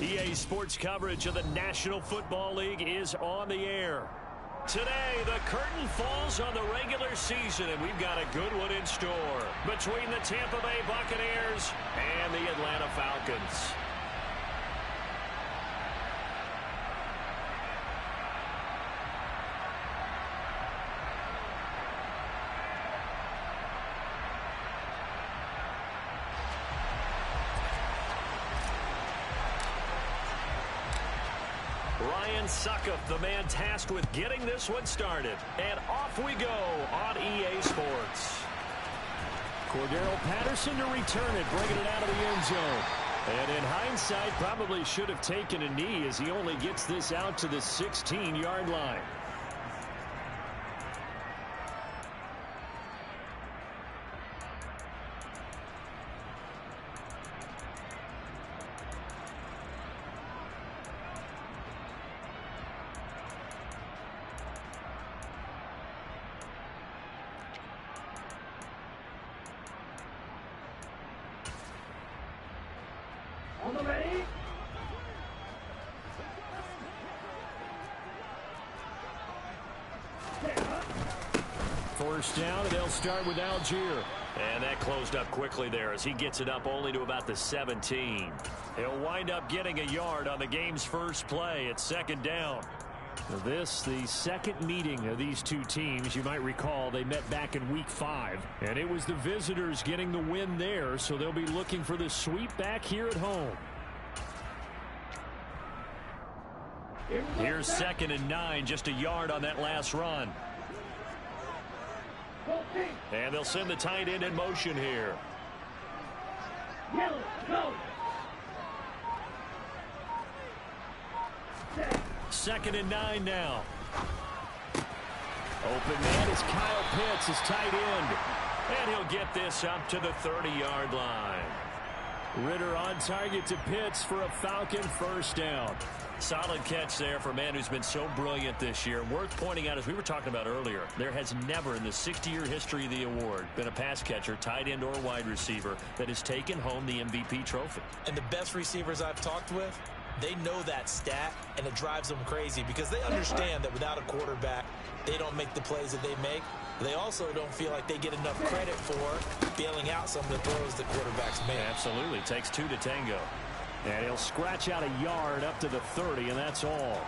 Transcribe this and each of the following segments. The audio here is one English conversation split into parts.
EA Sports coverage of the National Football League is on the air. Today, the curtain falls on the regular season, and we've got a good one in store between the Tampa Bay Buccaneers and the Atlanta Falcons. Suckup, the man tasked with getting this one started. And off we go on EA Sports. Cordero Patterson to return it, bringing it out of the end zone. And in hindsight, probably should have taken a knee as he only gets this out to the 16-yard line. First down, and they'll start with Algier. And that closed up quickly there as he gets it up only to about the 17. He'll wind up getting a yard on the game's first play. It's second down. This, the second meeting of these two teams. You might recall they met back in Week 5. And it was the visitors getting the win there, so they'll be looking for the sweep back here at home. Here's 2nd and 9, just a yard on that last run. And they'll send the tight end in motion here. Go. 2nd and 9 now. Open man is Kyle Pitts, his tight end. And he'll get this up to the 30-yard line. Ritter on target to Pitts for a Falcon first down. Solid catch there for a man who's been so brilliant this year. Worth pointing out, as we were talking about earlier, there has never in the 60-year history of the award been a pass catcher, tight end, or wide receiver that has taken home the MVP trophy. And the best receivers I've talked with, they know that stat, and it drives them crazy because they understand that without a quarterback, they don't make the plays that they make. They also don't feel like they get enough credit for bailing out some of the throws the quarterbacks make. Absolutely. Takes two to tango. And he'll scratch out a yard up to the 30, and that's all.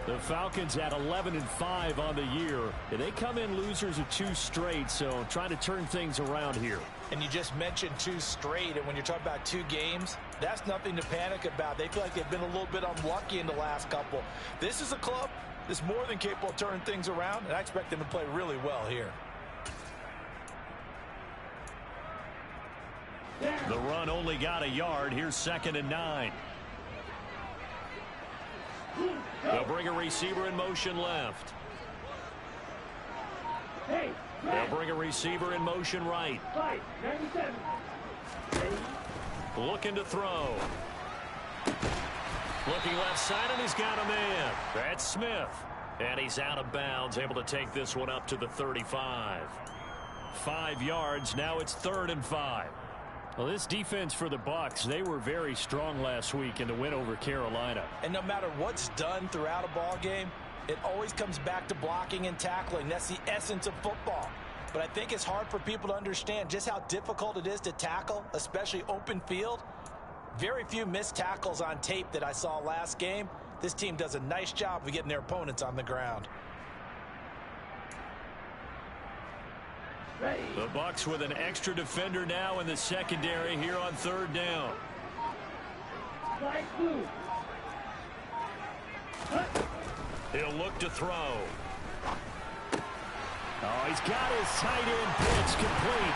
The Falcons at 11-5 on the year. They come in losers of 2 straight, so trying to turn things around here. And you just mentioned 2 straight, and when you're talking about 2 games, that's nothing to panic about. They feel like they've been a little bit unlucky in the last couple. This is a club that's more than capable of turning things around, and I expect them to play really well here. The run only got a yard. Here's 2nd and 9. They'll bring a receiver in motion left. They'll bring a receiver in motion right. Looking to throw. Looking left side, and he's got a man. That's Smith. And he's out of bounds, able to take this one up to the 35. 5 yards. Now it's 3rd and 5. Well, this defense for the Bucs, they were very strong last week in the win over Carolina. And no matter what's done throughout a ball game, it always comes back to blocking and tackling. That's the essence of football. But I think it's hard for people to understand just how difficult it is to tackle, especially open field. Very few missed tackles on tape that I saw last game. This team does a nice job of getting their opponents on the ground. The Bucs with an extra defender now in the secondary here on 3rd down. He'll look to throw. Oh, he's got his tight end Pitts complete.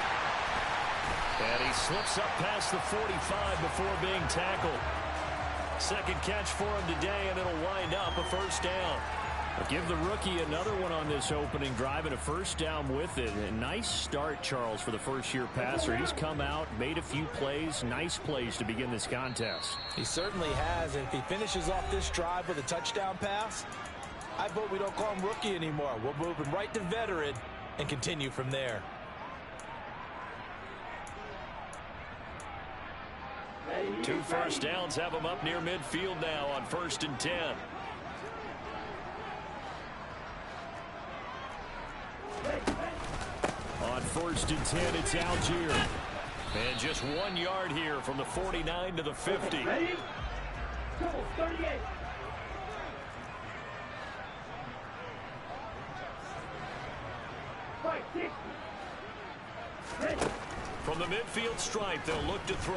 And he slips up past the 45 before being tackled. Second catch for him today, and it'll wind up a first down. I'll give the rookie another one on this opening drive and a first down with it. A nice start, Charles, for the first-year passer. He's come out, made a few plays, nice plays to begin this contest. He certainly has. And if he finishes off this drive with a touchdown pass, I vote we don't call him rookie anymore. We'll move him right to veteran and continue from there. 2 first downs have them up near midfield now on 1st and 10. On 1st and 10, it's Algier. And just 1 yard here from the 49 to the 50. Ready? Go, 38. Fight, 60. Ready. From the midfield stripe, they'll look to throw.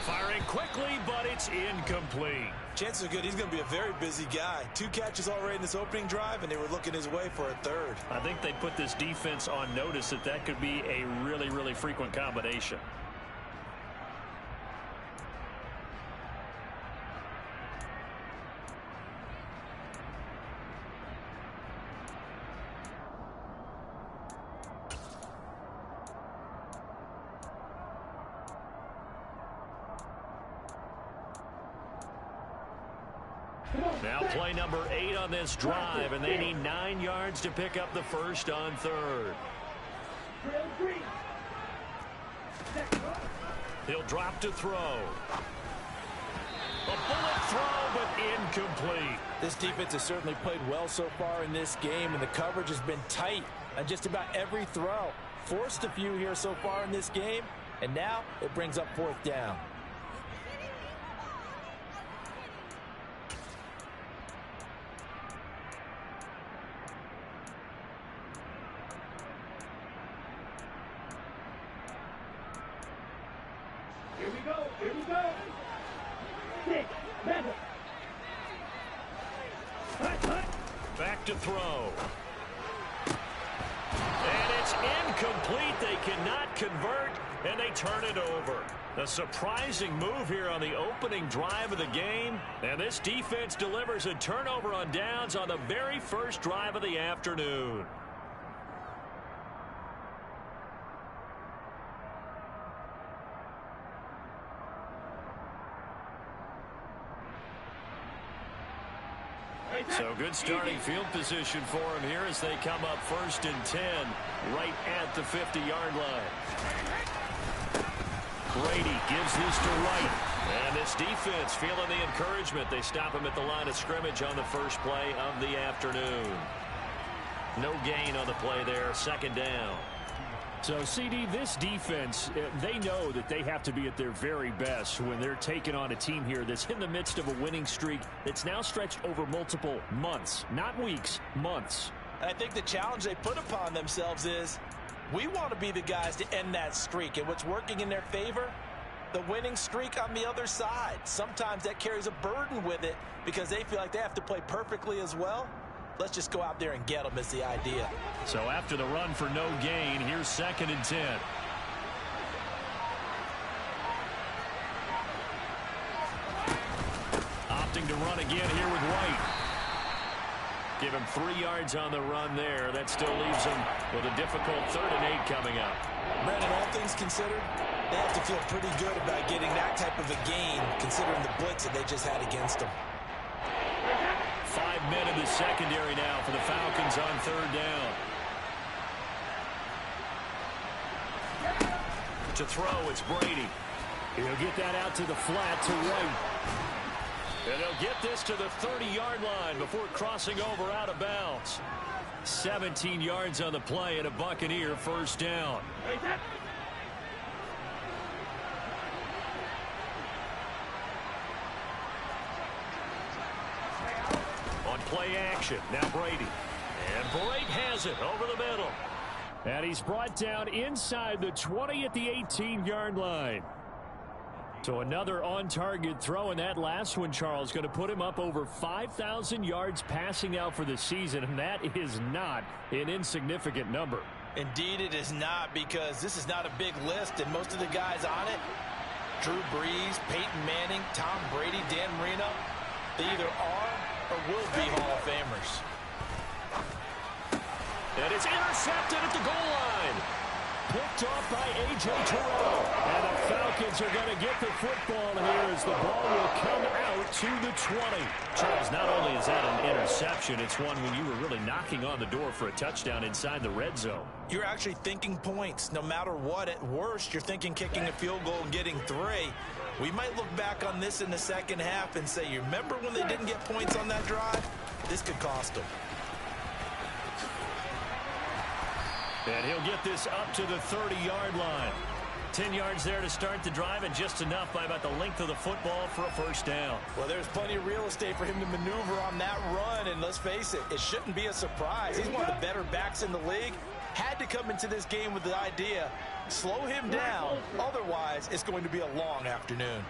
Firing quickly, but it's incomplete. Chances are good he's going to be a very busy guy. 2 catches already in this opening drive, and they were looking his way for a 3rd. I think they put this defense on notice that could be a really, really frequent combination. Now play number 8 on this drive, and they need 9 yards to pick up the first on 3rd. He'll drop to throw. A bullet throw, but incomplete. This defense has certainly played well so far in this game, and the coverage has been tight on just about every throw. Forced a few here so far in this game, and now it brings up 4th down. Here we go. Here we go. 6, 7. Back to throw. And it's incomplete. They cannot convert, and they turn it over. A surprising move here on the opening drive of the game. And this defense delivers a turnover on downs on the very first drive of the afternoon. So good starting field position for him here as they come up 1st and 10 right at the 50-yard line. Brady gives this to Wright. And this defense feeling the encouragement. They stop him at the line of scrimmage on the first play of the afternoon. No gain on the play there. 2nd down. So, CD, this defense, they know that they have to be at their very best when they're taking on a team here that's in the midst of a winning streak that's now stretched over multiple months, not weeks, months. And I think the challenge they put upon themselves is we want to be the guys to end that streak. And what's working in their favor? The winning streak on the other side. Sometimes that carries a burden with it because they feel like they have to play perfectly as well. Let's just go out there and get them is the idea. So after the run for no gain, here's 2nd and 10. Opting to run again here with White. Give him 3 yards on the run there. That still leaves him with a difficult 3rd and 8 coming up. Brandon, all things considered, they have to feel pretty good about getting that type of a gain considering the blitz that they just had against them. 5 men in the secondary now for the Falcons on 3rd down. To throw, it's Brady. He'll get that out to the flat to White. And they'll get this to the 30-yard line before crossing over out of bounds. 17 yards on the play and a Buccaneer 1st down. On play action, now Brady. And Brady has it over the middle. And he's brought down inside the 20 at the 18-yard line. So another on-target throw, and that last one, Charles, going to put him up over 5,000 yards passing out for the season, and that is not an insignificant number. Indeed it is not, because this is not a big list, and most of the guys on it, Drew Brees, Peyton Manning, Tom Brady, Dan Marino, they either are or will be Hall of Famers. And it's intercepted at the goal line. Picked off by A.J. Terrell. And the Falcons are going to get the football here as the ball will come out to the 20. Charles, not only is that an interception, it's one when you were really knocking on the door for a touchdown inside the red zone. You're actually thinking points. No matter what, at worst, you're thinking kicking a field goal and getting 3. We might look back on this in the second half and say, you remember when they didn't get points on that drive? This could cost them. And he'll get this up to the 30-yard line. 10 yards there to start the drive, and just enough by about the length of the football for a first down. Well, there's plenty of real estate for him to maneuver on that run, and let's face it, it shouldn't be a surprise. He's one of the better backs in the league. Had to come into this game with the idea, slow him down, otherwise it's going to be a long afternoon.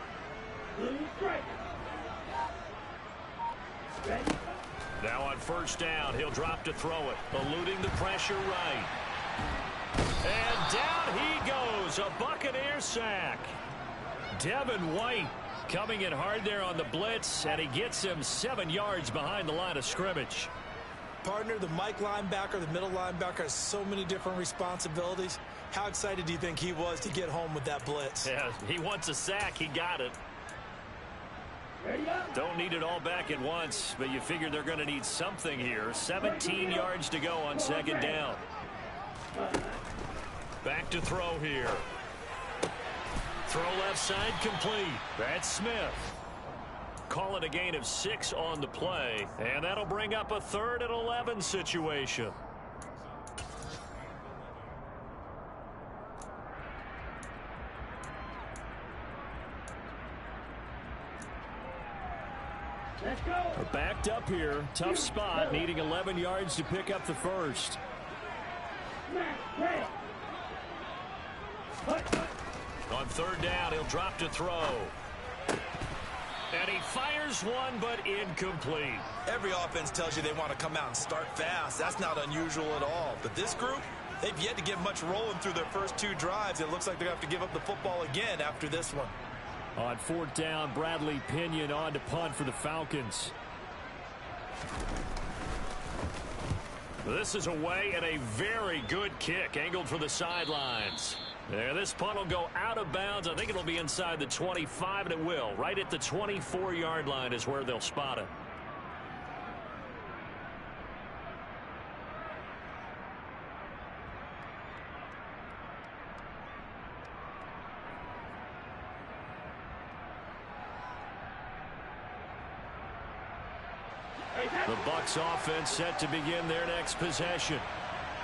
Now on first down, he'll drop to throw it, eluding the pressure right. And down he goes, a Buccaneer sack. Devin White coming in hard there on the blitz, and he gets him 7 yards behind the line of scrimmage. Partner, the Mike linebacker, the middle linebacker has so many different responsibilities. How excited do you think he was to get home with that blitz? Yeah, he wants a sack. He got it. Don't need it all back at once, but you figure they're going to need something here. 17 yards to go on second down. Back to throw here. Throw left side complete. That's Smith. Call it a gain of 6 on the play, and that'll bring up a 3rd and 11 situation. Let's go. We're backed up here. Tough spot, needing 11 yards to pick up the first. On third down, he'll drop to throw. And he fires one, but incomplete. Every offense tells you they want to come out and start fast. That's not unusual at all. But this group, they've yet to get much rolling through their first 2 drives. It looks like they're going to have to give up the football again after this one. On fourth down, Bradley Pinion on to punt for the Falcons. This is away, and a very good kick angled for the sidelines. There, this punt will go out of bounds. I think it'll be inside the 25, and it will. Right at the 24-yard line is where they'll spot it. The Bucs offense set to begin their next possession.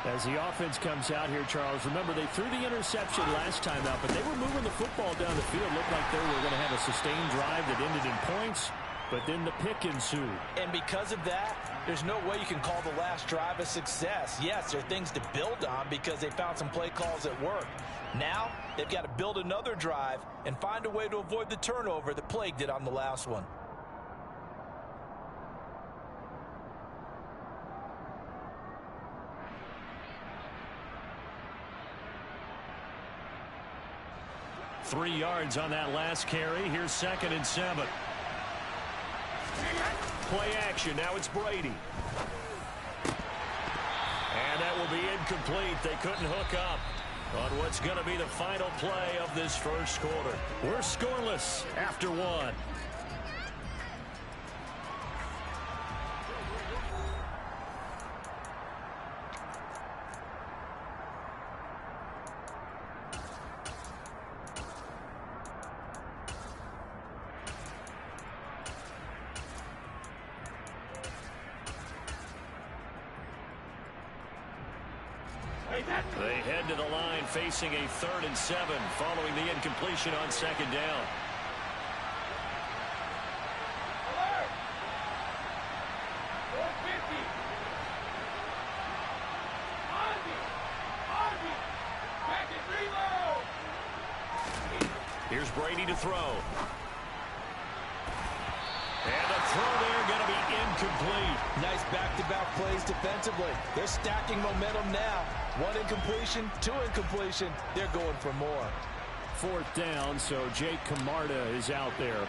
As the offense comes out here, Charles, remember they threw the interception last time out, but they were moving the football down the field. Looked like they were going to have a sustained drive that ended in points, but then the pick ensued. And because of that, there's no way you can call the last drive a success. Yes, there are things to build on because they found some play calls that work. Now, they've got to build another drive and find a way to avoid the turnover that plagued it on the last one. Three yards on that last carry. Here's 2nd and 7. Play action. Now it's Brady. And that will be incomplete. They couldn't hook up on what's going to be the final play of this first quarter. We're scoreless after 1. They head to the line facing a 3rd and 7 following the incompletion on 2nd down. Here's Brady to throw. And the throw there going to be incomplete. Nice back-to-back plays defensively. They're stacking momentum now. 1 incompletion, 2 incompletion. They're going for more. 4th down, so Jake Camarda is out there.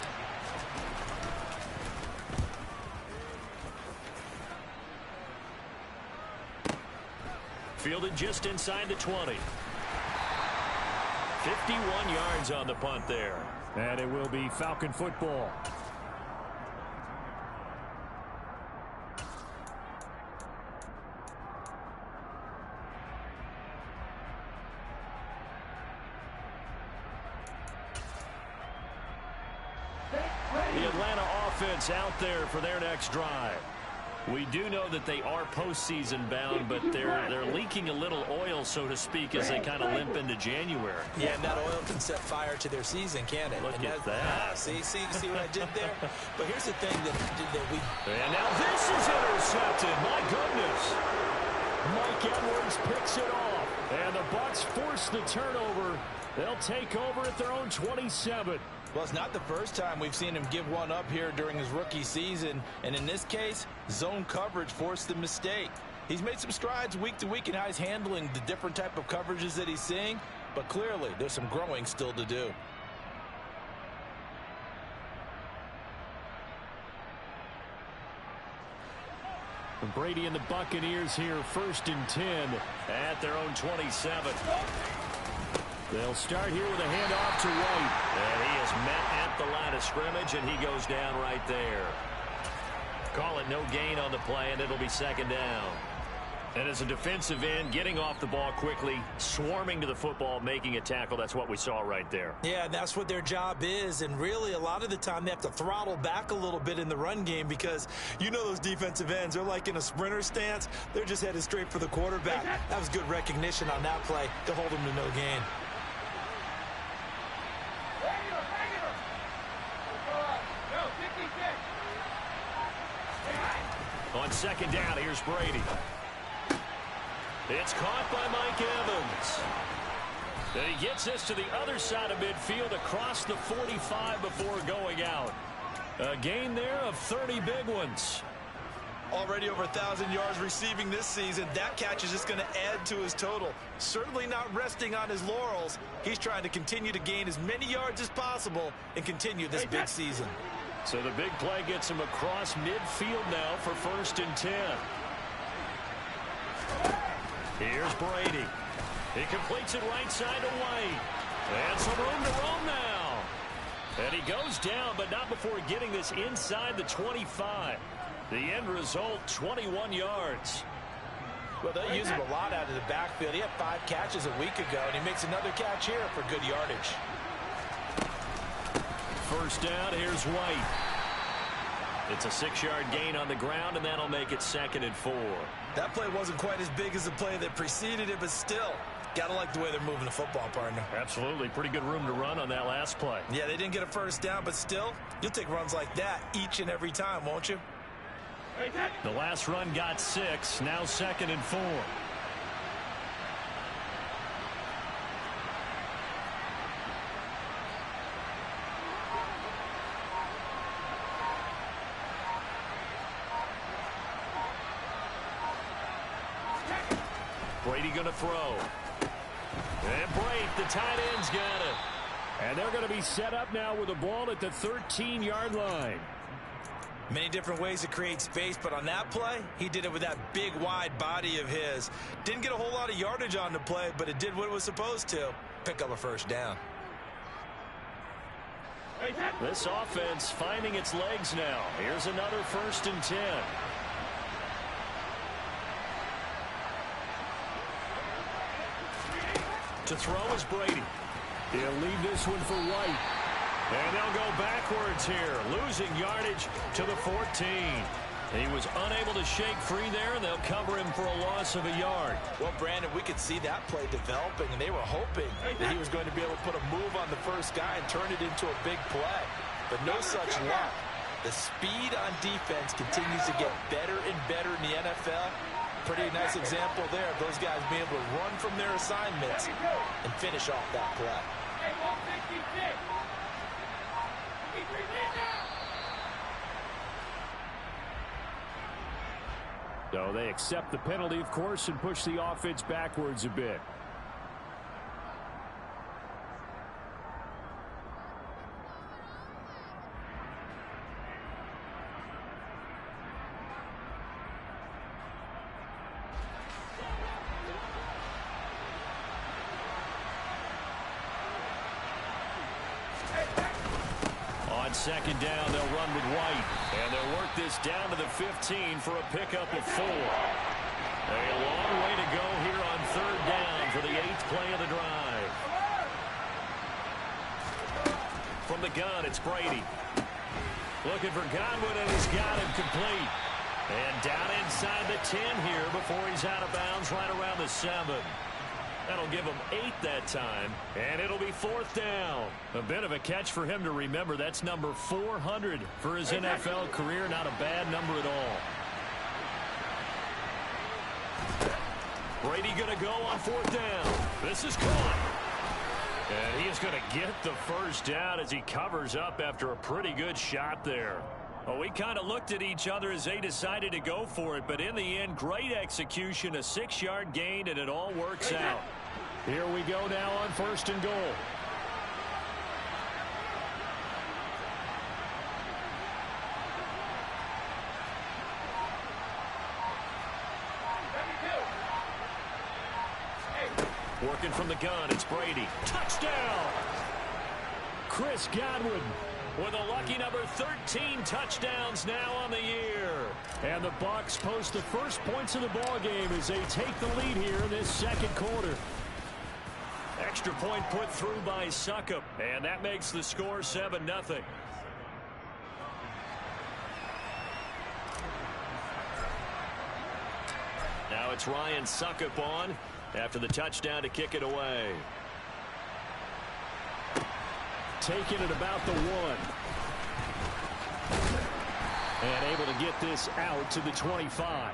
Fielded just inside the 20. 51 yards on the punt there. And it will be Falcon football. offense out there for their next drive. We do know that they are postseason bound, but they're leaking a little oil, so to speak, as they kind of limp into January. Yeah, and that oil can set fire to their season, can't it? Look and at that. See what I did there? But here's the thing that we... And now this is intercepted. My goodness. Mike Edwards picks it off. And the Bucs force the turnover. They'll take over at their own 27. Well, it's not the first time we've seen him give one up here during his rookie season. And in this case, zone coverage forced the mistake. He's made some strides week to week in how he's handling the different type of coverages that he's seeing. But clearly, there's some growing still to do. Brady and the Buccaneers here, 1st and 10 at their own 27. They'll start here with a handoff to White. And he is met at the line of scrimmage, and he goes down right there. Call it no gain on the play, and it'll be 2nd down. And as a defensive end, getting off the ball quickly, swarming to the football, making a tackle, that's what we saw right there. Yeah, and that's what their job is. And really, a lot of the time, they have to throttle back a little bit in the run game because you know those defensive ends, they're like in a sprinter stance. They're just headed straight for the quarterback. That was good recognition on that play to hold them to no gain. On 2nd down, here's Brady. It's caught by Mike Evans. And he gets this to the other side of midfield across the 45 before going out. A gain there of 30 big ones. Already over 1,000 yards receiving this season. That catch is just going to add to his total. Certainly not resting on his laurels. He's trying to continue to gain as many yards as possible and continue this big season. So the big play gets him across midfield now for 1st and 10. Here's Brady. He completes it right side to White. And some room to roam now. And he goes down, but not before getting this inside the 25. The end result, 21 yards. Well, they use him a lot out of the backfield. He had 5 catches a week ago, and he makes another catch here for good yardage. 1st down, here's White. It's a 6-yard gain on the ground, and that'll make it 2nd and 4. That play wasn't quite as big as the play that preceded it, but still, gotta like the way they're moving the football, partner. Absolutely. Pretty good room to run on that last play. Yeah, they didn't get a 1st down, but still, you'll take runs like that each and every time, won't you? The last run got 6, now 2nd and 4. Brady going to throw. And Brady, the tight end's got it. And they're going to be set up now with the ball at the 13-yard line. Many different ways to create space, but on that play, he did it with that big, wide body of his. Didn't get a whole lot of yardage on the play, but it did what it was supposed to. Pick up a 1st down. This offense finding its legs now. Here's another 1st and 10. To throw is Brady. He'll leave this one for White. And they'll go backwards here, losing yardage to the 14. He was unable to shake free there, and they'll cover him for a loss of a yard. Well, Brandon, we could see that play developing, and they were hoping that he was going to be able to put a move on the first guy and turn it into a big play. But no such luck. The speed on defense continues to get better and better in the NFL. Pretty nice example there of those guys being able to run from their assignments and finish off that play. So they accept the penalty, of course, and push the offense backwards a bit. On 2nd down, they'll run with White. And they'll work this down to the 15 for a pickup of 4. A long way to go here on 3rd down for the 8th play of the drive. From the gun, it's Brady. Looking for Godwin, and he's got him complete. And down inside the 10 here before he's out of bounds right around the 7. That'll give him 8 that time, and it'll be 4th down. A bit of a catch for him to remember. That's number 400 for his NFL career. Not a bad number at all. Brady going to go on 4th down. This is caught. And he is going to get the first down as he covers up after a pretty good shot there. Well, we kind of looked at each other as they decided to go for it, but in the end, great execution, a 6-yard gain, and it all works out. Here we go now on 1st and goal. Working from the gun, it's Brady. Touchdown! Chris Godwin with a lucky number 13 touchdowns now on the year. And the Bucs post the first points of the ball game as they take the lead here in this 2nd quarter. Extra point put through by Succop, and that makes the score 7-0. Now it's Ryan Succop on after the touchdown to kick it away. Taking it about the 1. And able to get this out to the 25.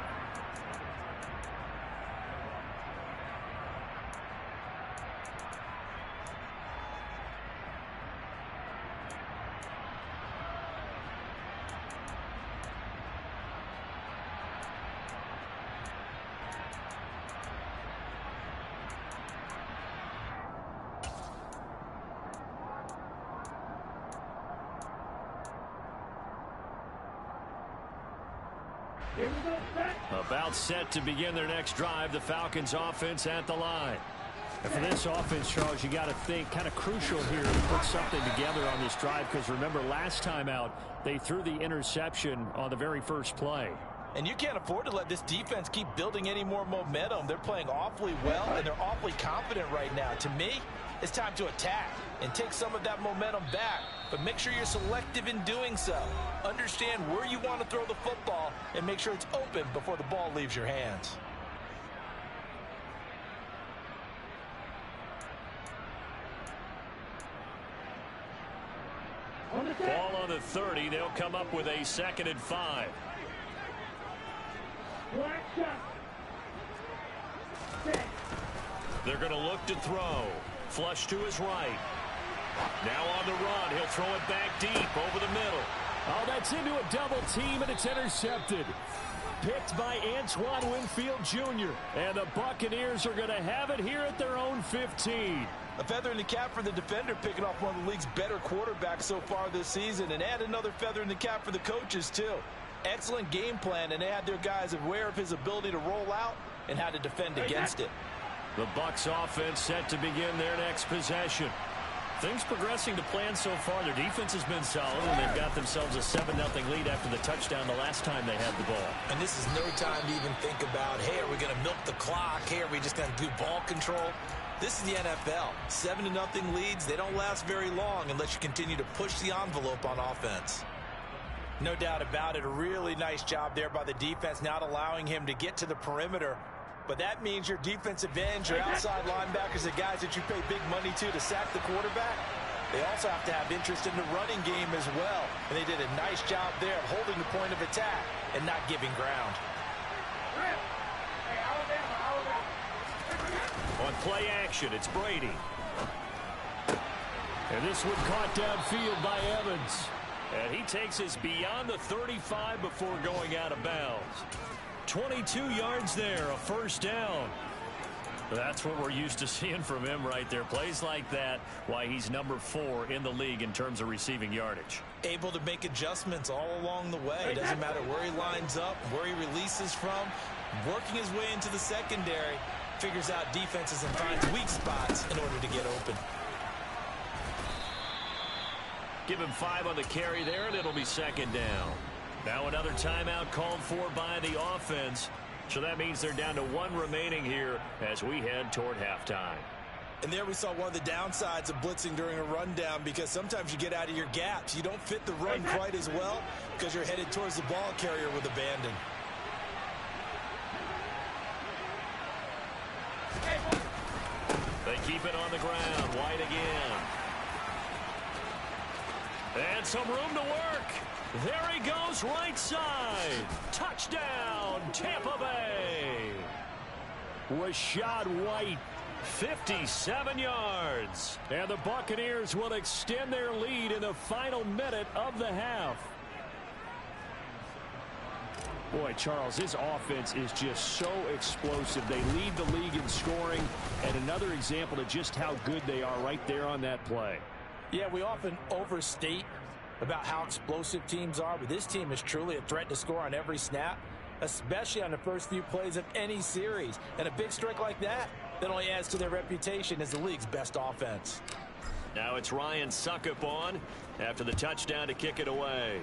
About set to begin their next drive. The Falcons offense at the line. And for this offense, Charles, you got to think kind of crucial here to put something together on this drive, because remember last time out they threw the interception on the very first play. And you can't afford to let this defense keep building any more momentum. They're playing awfully well, and they're awfully confident right now. To me, it's time to attack and take some of that momentum back. But make sure you're selective in doing so. Understand where you want to throw the football and make sure it's open before the ball leaves your hands. Ball on the 30. They'll come up with a 2nd and 5. They're going to look to throw. Flush to his right. Now on the run. He'll throw it back deep over the middle. Oh, that's into a double team, and it's intercepted. Picked by Antoine Winfield Jr. And the Buccaneers are going to have it here at their own 15. A feather in the cap for the defender, picking off one of the league's better quarterbacks so far this season. And add another feather in the cap for the coaches, too. Excellent game plan, and they had their guys aware of his ability to roll out and how to defend against it. The Bucs offense set to begin their next possession. Things progressing to plan so far. Their defense has been solid, and they've got themselves a 7-0 lead after the touchdown the last time they had the ball. And this is no time to even think about, hey, are we going to milk the clock? Hey, are we just going to do ball control? This is the NFL. 7-0 leads, they don't last very long unless you continue to push the envelope on offense. No doubt about it. A really nice job there by the defense, not allowing him to get to the perimeter. But that means your defensive ends, your outside linebackers, the guys that you pay big money to sack the quarterback, they also have to have interest in the running game as well. And they did a nice job there of holding the point of attack and not giving ground. On play action, it's Brady. And this one caught downfield by Evans. And he takes us beyond the 35 before going out of bounds. 22 yards there, a first down. That's what we're used to seeing from him right there. Plays like that, why he's number 4 in the league in terms of receiving yardage. Able to make adjustments all along the way. It doesn't matter where he lines up, where he releases from. Working his way into the secondary, figures out defenses and finds weak spots in order to get open. Give him 5 on the carry there, and it'll be 2nd down. Now another timeout called for by the offense. So that means they're down to 1 remaining here as we head toward halftime. And there we saw one of the downsides of blitzing during a rundown, because sometimes you get out of your gaps. You don't fit the run quite as well because you're headed towards the ball carrier with abandon. They keep it on the ground. White again. And some room to work. There he goes, right side. Touchdown, Tampa Bay. Rashad White, 57 yards. And the Buccaneers will extend their lead in the final minute of the half. Boy, Charles, his offense is just so explosive. They lead the league in scoring, and another example of just how good they are right there on that play. Yeah, we often overstate about how explosive teams are, but this team is truly a threat to score on every snap, especially on the first few plays of any series. And a big strike like that only adds to their reputation as the league's best offense. Now it's Ryan Suckup on after the touchdown to kick it away.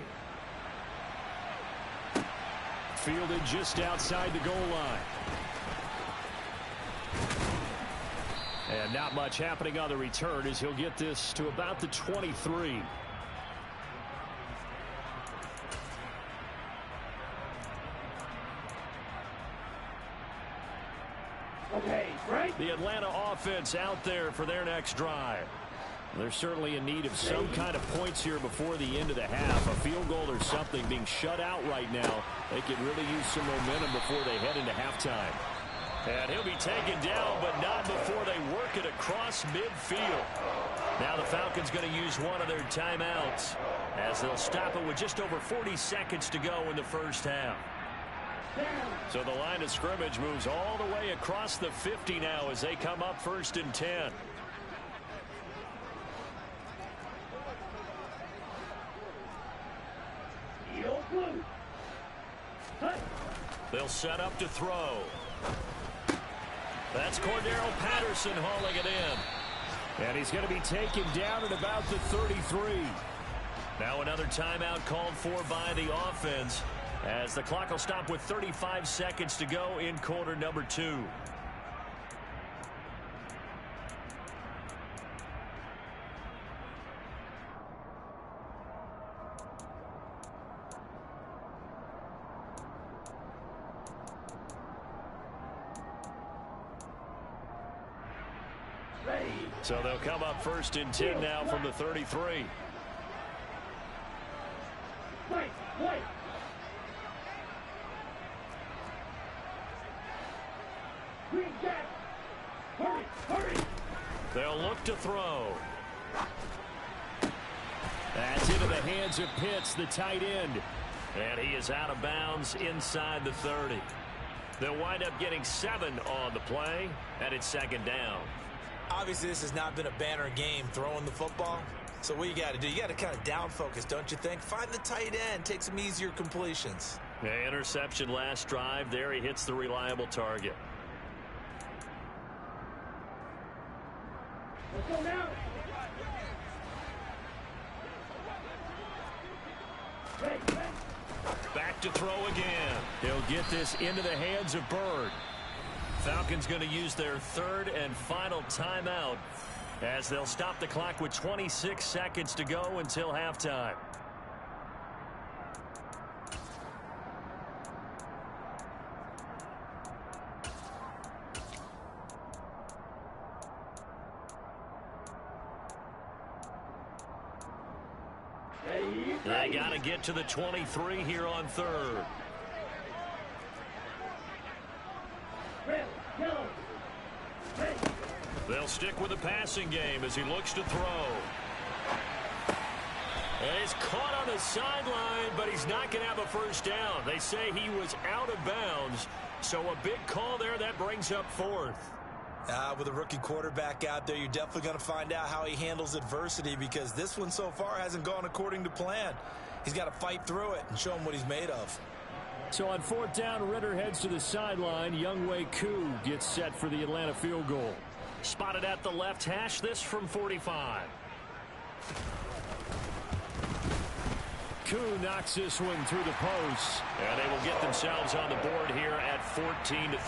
Fielded just outside the goal line. And not much happening on the return as he'll get this to about the 23. Okay, right. The Atlanta offense out there for their next drive. They're certainly in need of some kind of points here before the end of the half. A field goal or something, being shut out right now. They could really use some momentum before they head into halftime. And he'll be taken down, but not before they work it across midfield. Now the Falcons going to use one of their timeouts as they'll stop it with just over 40 seconds to go in the first half. So the line of scrimmage moves all the way across the 50 now as they come up 1st and 10. They'll set up to throw. That's Cordero Patterson hauling it in. And he's going to be taken down at about the 33. Now another timeout called for by the offense as the clock will stop with 35 seconds to go in quarter number 2. So they'll come up 1st and 10 now from the 33. Wait. Green Jack. Hurry. They'll look to throw. That's into the hands of Pitts, the tight end. And he is out of bounds inside the 30. They'll wind up getting 7 on the play, and it's 2nd down. Obviously, this has not been a banner game throwing the football. So what you got to do, you got to kind of down focus, don't you think? Find the tight end, take some easier completions. Yeah, interception last drive. There he hits the reliable target. Let's go now. Back to throw again. He'll get this into the hands of Bird. Falcons going to use their 3rd and final timeout as they'll stop the clock with 26 seconds to go until halftime. They got to get to the 23 here on 3rd. They'll stick with the passing game as he looks to throw. And he's caught on the sideline, but he's not going to have a first down. They say he was out of bounds, so a big call there that brings up 4th. With a rookie quarterback out there, you're definitely going to find out how he handles adversity, because this one so far hasn't gone according to plan. He's got to fight through it and show him what he's made of. So on 4th down, Ritter heads to the sideline. Younghoe Koo gets set for the Atlanta field goal. Spotted at the left hash, this from 45. Koo knocks this one through the post. And they will get themselves on the board here at 14-3.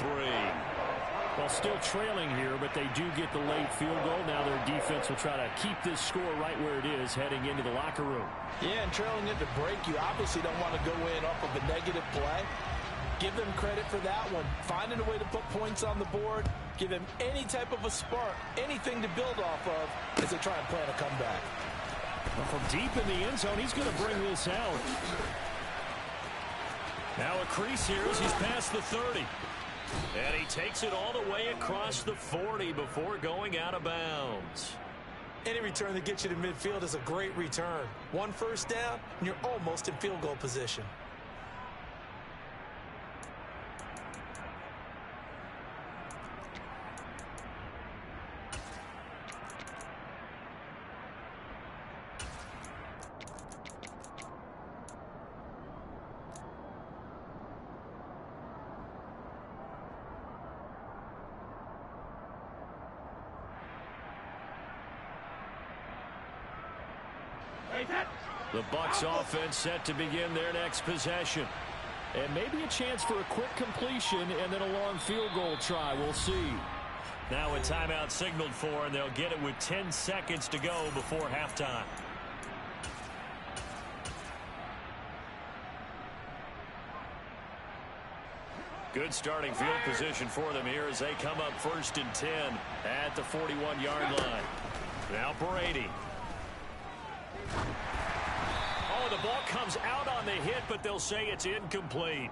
Well, still trailing here, but they do get the late field goal. Now their defense will try to keep this score right where it is heading into the locker room. Yeah, and trailing it to break, you obviously don't want to go in off of a negative play. Give them credit for that one. Finding a way to put points on the board, give them any type of a spark, anything to build off of as they try and plan a comeback. Well, from deep in the end zone, he's going to bring this out. Now a crease here as he's past the 30. And he takes it all the way across the 40 before going out of bounds. Any return that gets you to midfield is a great return. One first down, and you're almost in field goal position. The Bucs offense set to begin their next possession. And maybe a chance for a quick completion and then a long field goal try. We'll see. Now a timeout signaled for, and they'll get it with 10 seconds to go before halftime. Good starting field position for them here as they come up 1st and 10 at the 41-yard line. Now Brady. Oh, the ball comes out on the hit, but they'll say it's incomplete.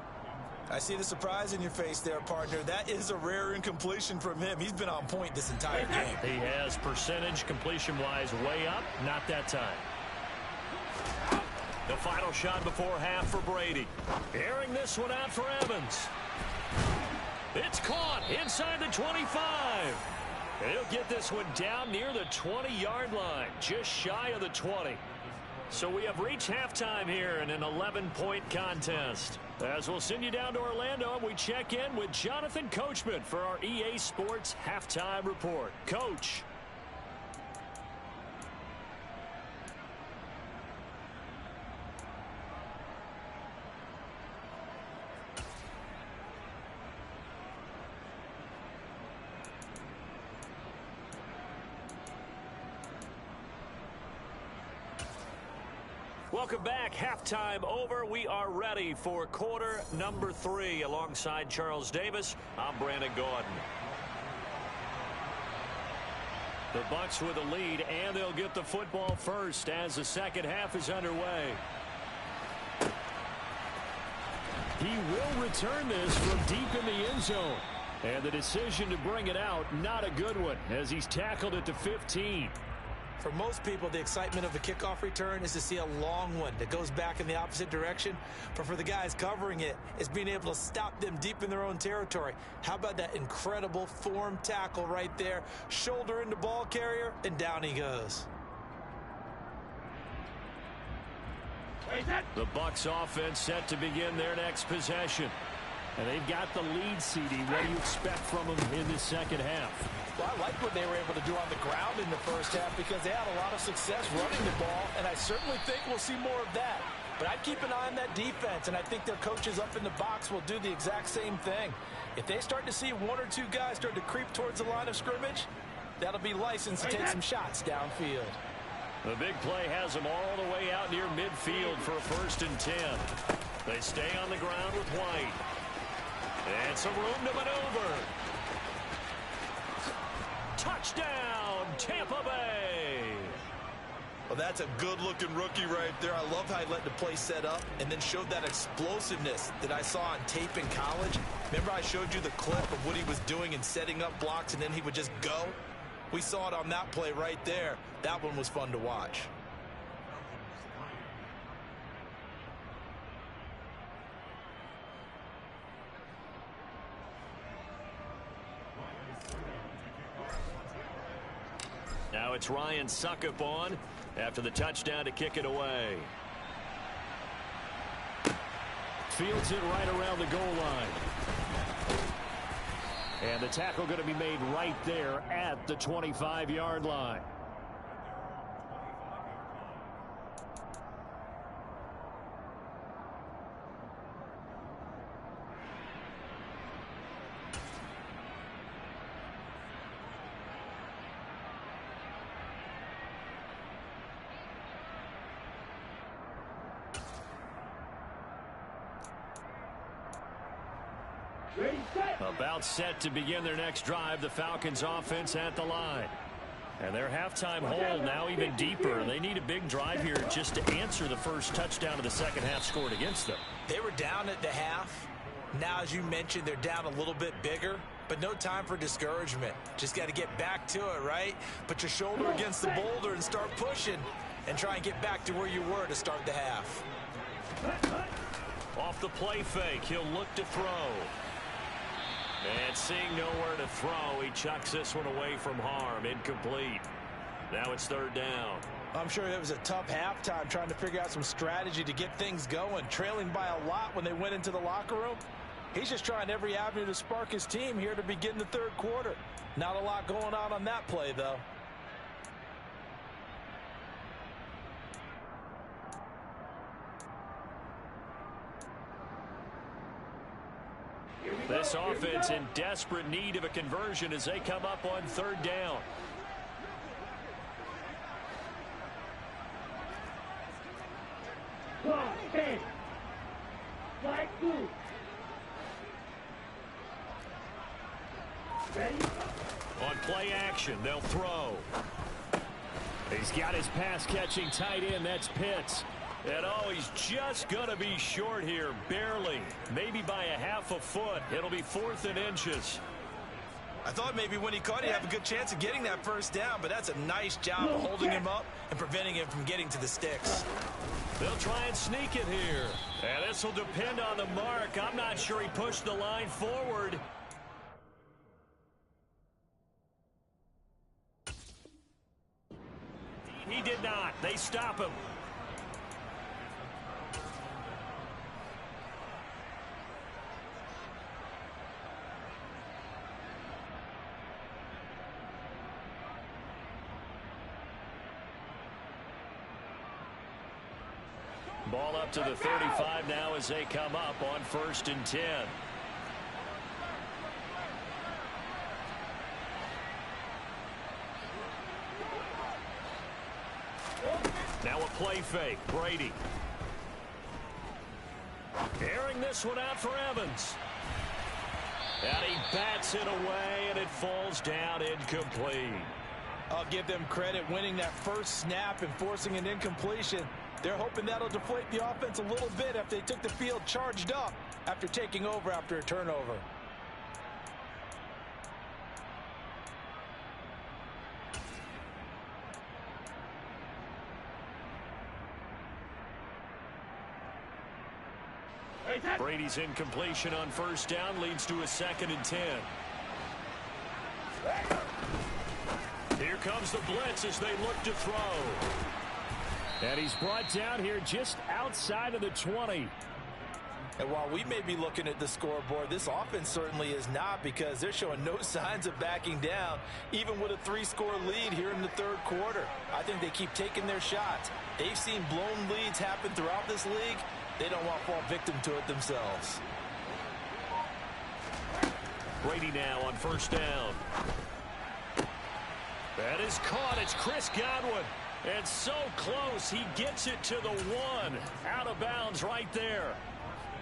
I see the surprise in your face there, partner. That is a rare incompletion from him. He's been on point this entire game. He has percentage completion-wise way up. Not that time. The final shot before half for Brady. Airing this one out for Evans. It's caught inside the 25. He'll get this one down near the 20-yard line, just shy of the 20. So we have reached halftime here in an 11-point contest. As we'll send you down to Orlando, we check in with Jonathan Coachman for our EA Sports Halftime Report. Coach. Welcome back. Halftime over. We are ready for quarter number 3. Alongside Charles Davis, I'm Brandon Gordon. The Bucs with a lead, and they'll get the football first as the second half is underway. He will return this from deep in the end zone. And the decision to bring it out, not a good one, as he's tackled at the 15. For most people, the excitement of a kickoff return is to see a long one that goes back in the opposite direction. But for the guys covering it, it's being able to stop them deep in their own territory. How about that incredible form tackle right there? Shoulder into ball carrier, and down he goes. The Bucs offense set to begin their next possession. And they've got the lead, CD. What do you expect from them in the second half? Well, I like what they were able to do on the ground in the first half because they had a lot of success running the ball, and I certainly think we'll see more of that. But I'd keep an eye on that defense, and I think their coaches up in the box will do the exact same thing. If they start to see one or two guys start to creep towards the line of scrimmage, that'll be licensed to take some shots downfield. The big play has them all the way out near midfield for a 1st and 10. They stay on the ground with White. And some room to maneuver. Touchdown, Tampa Bay. Well, that's a good-looking rookie right there. I love how he let the play set up and then showed that explosiveness that I saw on tape in college. Remember I showed you the clip of what he was doing and setting up blocks, and then he would just go? We saw it on that play right there. That one was fun to watch. Now it's Ryan Suckup on after the touchdown to kick it away. Fields it right around the goal line. And the tackle going to be made right there at the 25-yard line. Ready, set. About set to begin their next drive. The Falcons offense at the line. And their halftime hole now even deeper. They need a big drive here just to answer the first touchdown of the second half scored against them. They were down at the half. Now, as you mentioned, they're down a little bit bigger, but no time for discouragement. Just got to get back to it, right? Put your shoulder against the boulder and start pushing and try and get back to where you were to start the half. Off the play fake, he'll look to throw. And seeing nowhere to throw, he chucks this one away from harm. Incomplete. Now it's third down. I'm sure it was a tough halftime trying to figure out some strategy to get things going. Trailing by a lot when they went into the locker room. He's just trying every avenue to spark his team here to begin the third quarter. Not a lot going on that play, though. This offense in desperate need of a conversion as they come up on third down. Clock 10. Flag 2. Ready. On play action, they'll throw. He's got his pass-catching tight end. That's Pitts. And oh, he's just going to be short here, barely. Maybe by a half a foot. It'll be 4th and inches. I thought maybe when he caught it, he'd have a good chance of getting that first down, but that's a nice job of holding him up and preventing him from getting to the sticks. They'll try and sneak it here. And this will depend on the mark. I'm not sure he pushed the line forward. He did not. They stop him. Ball up to the 35 now as they come up on 1st and 10. Now a play fake. Brady. Airing this one out for Evans. And he bats it away, and it falls down incomplete. I'll give them credit winning that first snap and forcing an incompletion. They're hoping that'll deflate the offense a little bit after they took the field charged up after taking over after a turnover. Brady's incompletion on 1st down leads to a 2nd and 10. Here comes the blitz as they look to throw. And he's brought down here just outside of the 20. And while we may be looking at the scoreboard, this offense certainly is not, because they're showing no signs of backing down, even with a 3-score lead here in the third quarter. I think they keep taking their shots. They've seen blown leads happen throughout this league. They don't want to fall victim to it themselves. Brady now on 1st down. That is caught. It's Chris Godwin. And so close. He gets it to the 1. Out of bounds right there.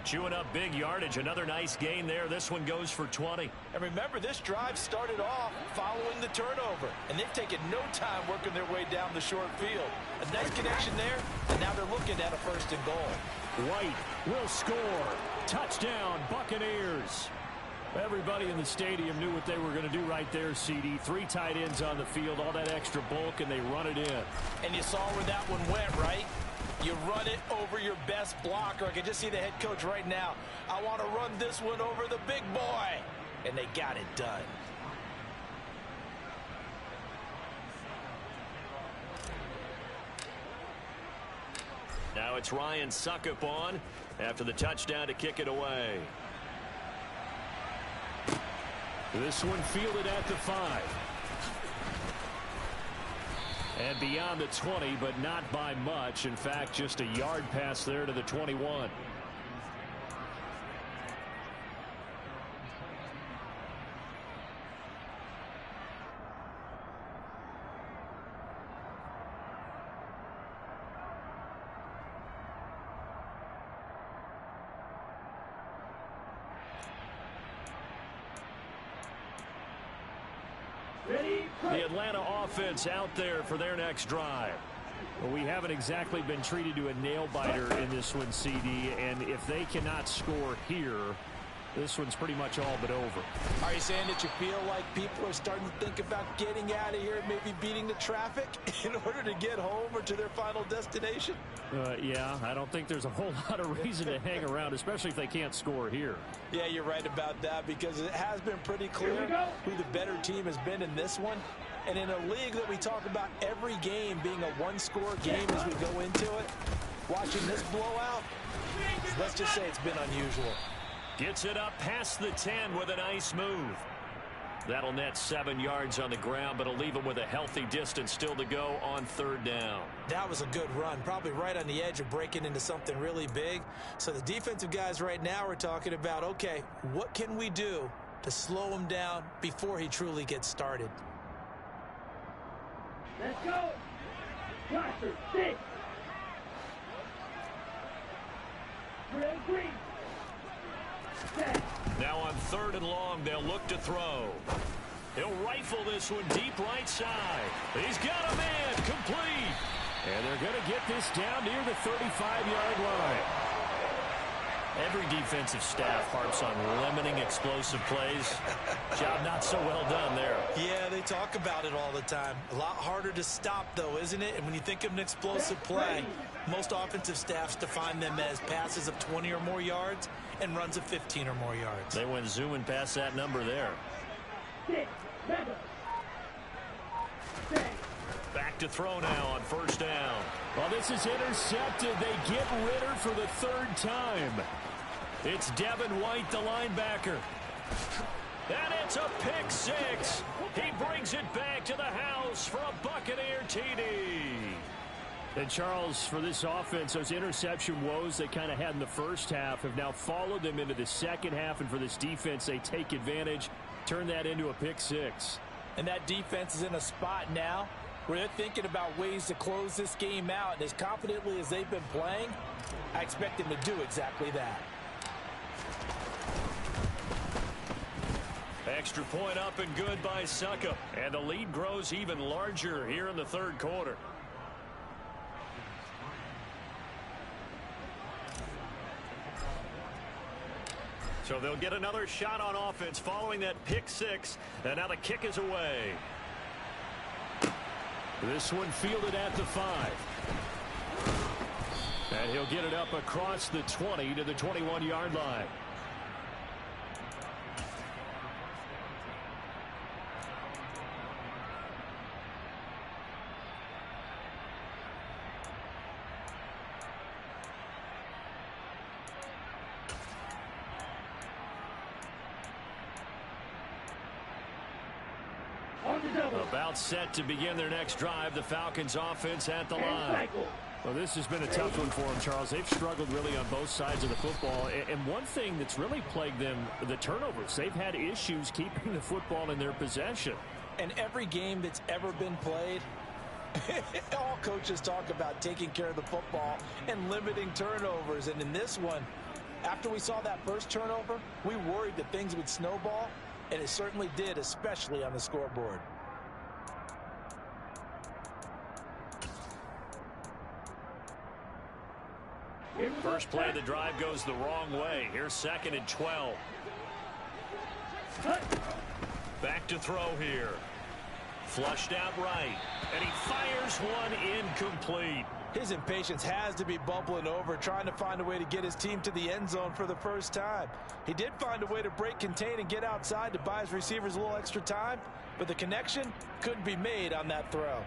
Chewing up big yardage. Another nice gain there. This one goes for 20. And remember, this drive started off following the turnover. And they've taken no time working their way down the short field. A nice connection there. And now they're looking at a 1st and goal. White will score. Touchdown, Buccaneers. Everybody in the stadium knew what they were going to do right there, CD. 3 tight ends on the field, all that extra bulk, and they run it in. And you saw where that one went, right? You run it over your best blocker. I can just see the head coach right now. I want to run this one over the big boy. And they got it done. Now it's Ryan Suckup on after the touchdown to kick it away. This one fielded at the 5. And beyond the 20, but not by much. In fact, just a yard pass there to the 21. Ready, The Atlanta offense out there for their next drive. Well, we haven't exactly been treated to a nail-biter in this one, CD, and if they cannot score here, this one's pretty much all but over. Are you saying that you feel like people are starting to think about getting out of here and maybe beating the traffic in order to get home or to their final destination? Yeah, I don't think there's a whole lot of reason to hang around, especially if they can't score here. Yeah, you're right about that, because it has been pretty clear who the better team has been in this one. And in a league that we talk about every game being a one-score game as we go into it, watching this blowout, let's just say it's been unusual. Gets it up past the 10 with a nice move. That'll net 7 yards on the ground, but it'll leave him with a healthy distance still to go on third down. That was a good run, probably right on the edge of breaking into something really big. So the defensive guys right now are talking about, okay, what can we do to slow him down before he truly gets started? let's go. Roster, 6. Drill, 3. Set. Now on third and long, they'll look to throw. He'll rifle this one deep right side. He's got a man, complete. And they're going to get this down near the 35-yard line. Every defensive staff harps on limiting explosive plays. Job not so well done there. Yeah, they talk about it all the time. A lot harder to stop, though, isn't it? And when you think of an explosive play, most offensive staffs define them as passes of 20 or more yards and runs of 15 or more yards. They went zooming past that number there. 6. Level. 7. Back to throw now on first down. Well, this is intercepted. They get Ritter for the third time. It's Devin White, the linebacker. And it's a pick six. He brings it back to the house for a Buccaneer TD. And, Charles, for this offense, those interception woes they kind of had in the first half have now followed them into the second half. And for this defense, they take advantage, turn that into a pick six. And that defense is in a spot now where they're thinking about ways to close this game out. And as confidently as they've been playing, I expect them to do exactly that. Extra point up and good by Suckup. And the lead grows even larger here in the third quarter. So they'll get another shot on offense following that pick six. And now the kick is away. This one fielded at the 5. And he'll get it up across the 20 to the 21-yard line. About set to begin their next drive. The Falcons offense at the line. Well, this has been a tough one for them, Charles. They've struggled really on both sides of the football. And one thing that's really plagued them, the turnovers. They've had issues keeping the football in their possession. And every game that's ever been played, all coaches talk about taking care of the football and limiting turnovers. And in this one, after we saw that first turnover, we worried that things would snowball. And it certainly did, especially on the scoreboard. First play of the drive goes the wrong way. Here's 2nd and 12. Back to throw here. Flushed out right. And he fires one incomplete. His impatience has to be bubbling over, trying to find a way to get his team to the end zone for the first time. He did find a way to break contain and get outside to buy his receivers a little extra time, but the connection couldn't be made on that throw.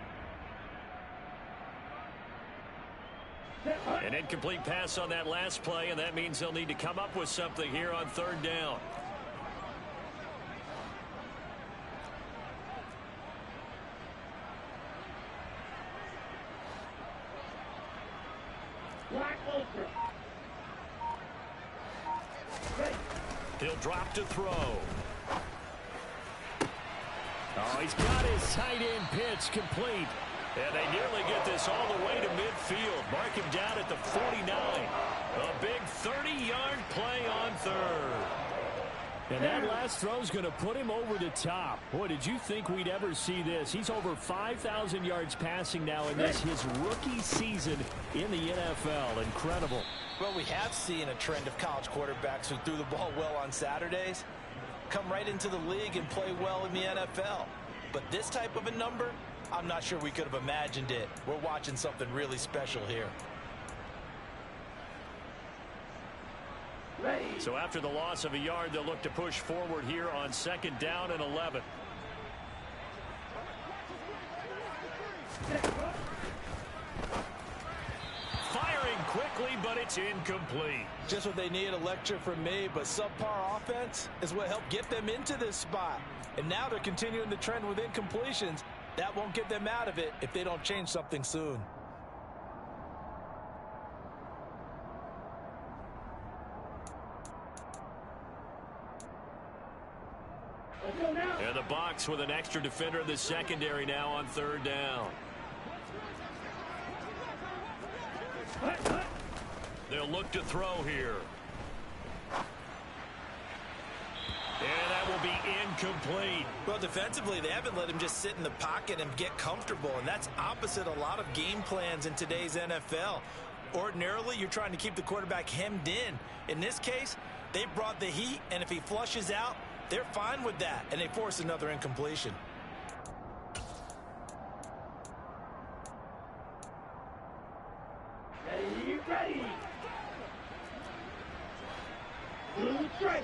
An incomplete pass on that last play, and that means they'll need to come up with something here on third down. He'll drop to throw. Oh, he's got his tight end pitch complete. And they nearly get this all the way to midfield. Mark him down at the 49. A big 30-yard play on third. And that last throw is going to put him over the top. Boy, did you think we'd ever see this? He's over 5,000 yards passing now in this, his rookie season in the NFL. Incredible. Well, we have seen a trend of college quarterbacks who threw the ball well on Saturdays come right into the league and play well in the NFL. But this type of a number, I'm not sure we could have imagined it. We're watching something really special here. So after the loss of a yard, they'll look to push forward here on 2nd down and 11. Firing quickly, but it's incomplete. Just what they need, a lecture from me, but subpar offense is what helped get them into this spot. And now they're continuing the trend with incompletions. That won't get them out of it if they don't change something soon. And the Bucs with an extra defender in the secondary now on 3rd down. They'll look to throw here. And that will be incomplete. Well, defensively, they haven't let him just sit in the pocket and get comfortable, and that's opposite a lot of game plans in today's NFL. Ordinarily, you're trying to keep the quarterback hemmed in. In this case, they brought the heat, and if he flushes out, they're fine with that, and they force another incompletion. Ready. Blue strike.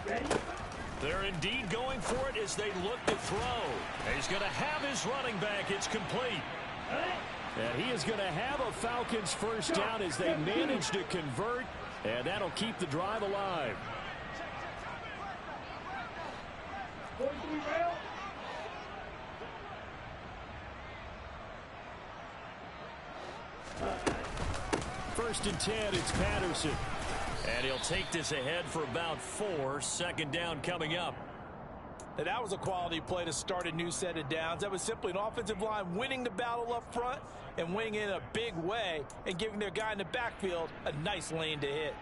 Ready. They're indeed going for it as they look to throw. He's going to have his running back. It's complete. And he is going to have a Falcons first down as they manage to convert, and that'll keep the drive alive. First and 10, it's Patterson. And he'll take this ahead for about 4. 2nd down coming up. Now, that was a quality play to start a new set of downs. That was simply an offensive line winning the battle up front and winning in a big way and giving their guy in the backfield a nice lane to hit.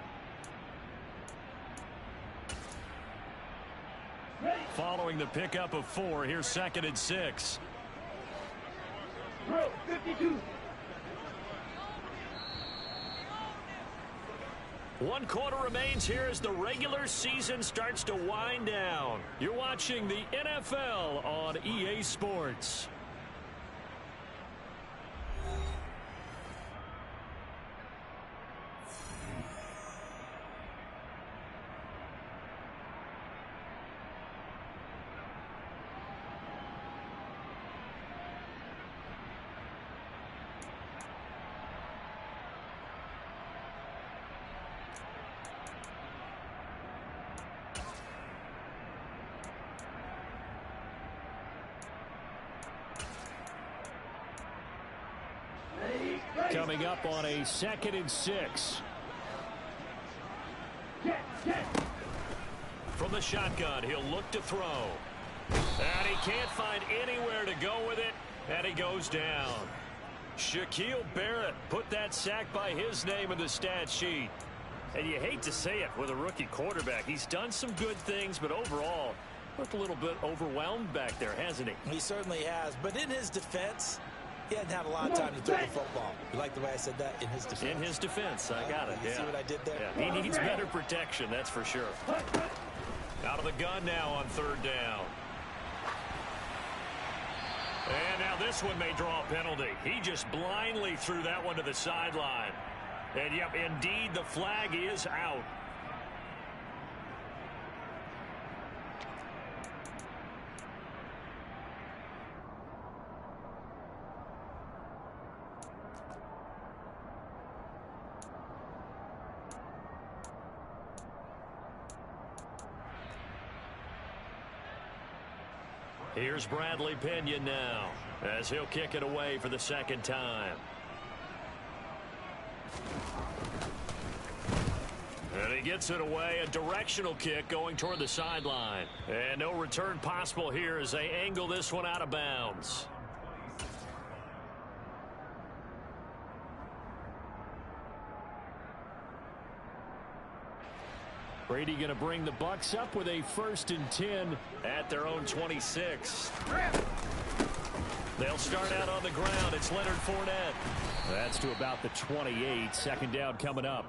Following the pickup of 4, here's 2nd and 6. Throw 52. 1 quarter remains here as the regular season starts to wind down. You're watching the NFL on EA Sports. Coming up on a 2nd and 6. From the shotgun, he'll look to throw. And he can't find anywhere to go with it, and he goes down. Shaquille Barrett put that sack by his name in the stat sheet. And you hate to say it with a rookie quarterback. He's done some good things, but overall, looked a little bit overwhelmed back there, hasn't he? He certainly has, but in his defense, he hadn't had a lot of time to throw the football. You like the way I said that? In his defense. In his defense, I got it. You see what I did there? Yeah. He needs better protection, that's for sure. Out of the gun now on 3rd down. And now this one may draw a penalty. He just blindly threw that one to the sideline. And, yep, indeed, the flag is out. Here's Bradley Pinion now as he'll kick it away for the 2nd time. And he gets it away, a directional kick going toward the sideline. And no return possible here as they angle this one out of bounds. Brady going to bring the Bucs up with a 1st and 10 at their own 26. They'll start out on the ground. It's Leonard Fournette. That's to about the 28. 2nd down coming up.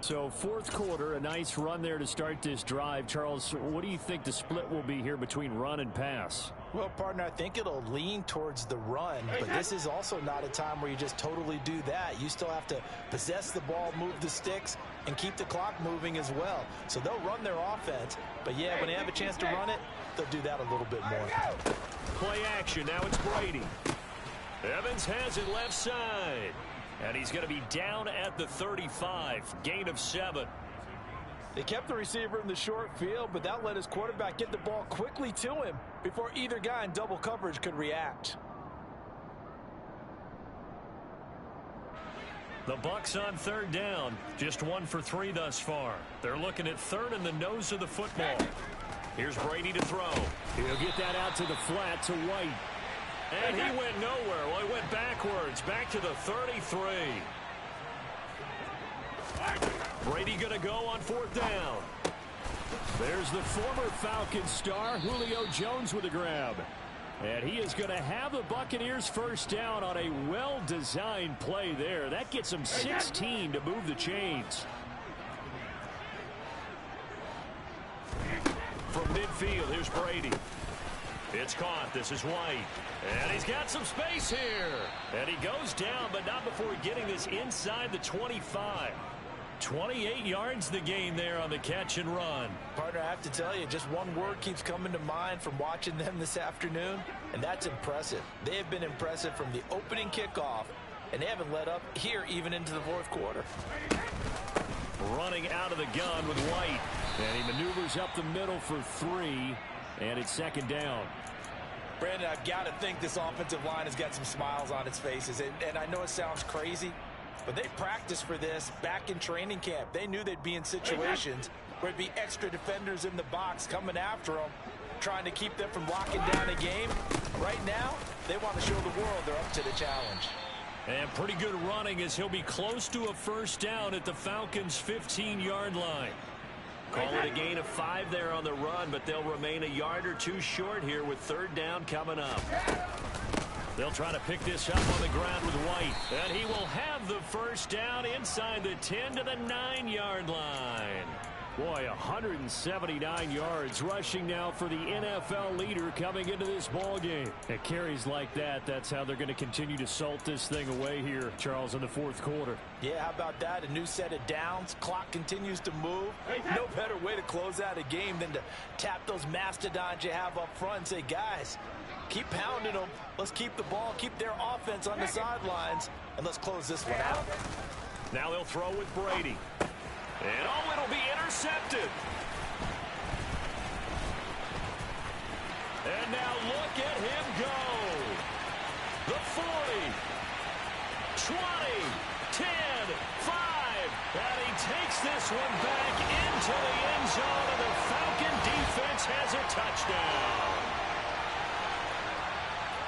So 4th quarter, a nice run there to start this drive. Charles, what do you think the split will be here between run and pass? Well, partner, I think it'll lean towards the run, but this is also not a time where you just totally do that. You still have to possess the ball, move the sticks, and keep the clock moving as well. So they'll run their offense, but yeah, when they have a chance to run it, they'll do that a little bit more. Play action. Now it's Brady. Evans has it left side. And he's going to be down at the 35. Gain of 7. They kept the receiver in the short field, but that let his quarterback get the ball quickly to him before either guy in double coverage could react. The Bucs on 3rd down. Just 1 for 3 thus far. They're looking at 3rd in the nose of the football. Here's Brady to throw. He'll get that out to the flat to White. And he went nowhere. Well, he went backwards, back to the 33. Brady going to go on 4th down. There's the former Falcons star, Julio Jones, with a grab. And he is going to have the Buccaneers 1st down on a well-designed play there. That gets them 16 to move the chains. From midfield, here's Brady. It's caught. This is White. And he's got some space here. And he goes down, but not before getting this inside the 25. 28 yards the gain there on the catch and run. Partner, I have to tell you, just one word keeps coming to mind from watching them this afternoon, and that's impressive. They have been impressive from the opening kickoff, and they haven't let up here even into the 4th quarter. Running out of the gun with White. And he maneuvers up the middle for 3, and it's 2nd down. Brandon, I've got to think this offensive line has got some smiles on its faces. And I know it sounds crazy, but they practiced for this back in training camp. They knew they'd be in situations where there'd be extra defenders in the box coming after them, trying to keep them from locking down a game. Right now, they want to show the world they're up to the challenge. And pretty good running as he'll be close to a 1st down at the Falcons' 15-yard line. Call it a gain of 5 there on the run, but they'll remain a yard or 2 short here with 3rd down coming up. They'll try to pick this up on the ground with White. And he will have the 1st down inside the 10 to the 9-yard line. Boy, 179 yards rushing now for the NFL leader coming into this ball game. At carries like that, that's how they're going to continue to salt this thing away here, Charles, in the 4th quarter. Yeah, how about that? A new set of downs. Clock continues to move. No better way to close out a game than to tap those mastodons you have up front and say, guys, keep pounding them. Let's keep the ball, keep their offense on the sidelines, and let's close this one out. Now they'll throw with Brady. And oh, it'll be intercepted. And now look at him go. The 40, 20, 10, 5. And he takes this one back into the end zone, and the Falcon defense has a touchdown.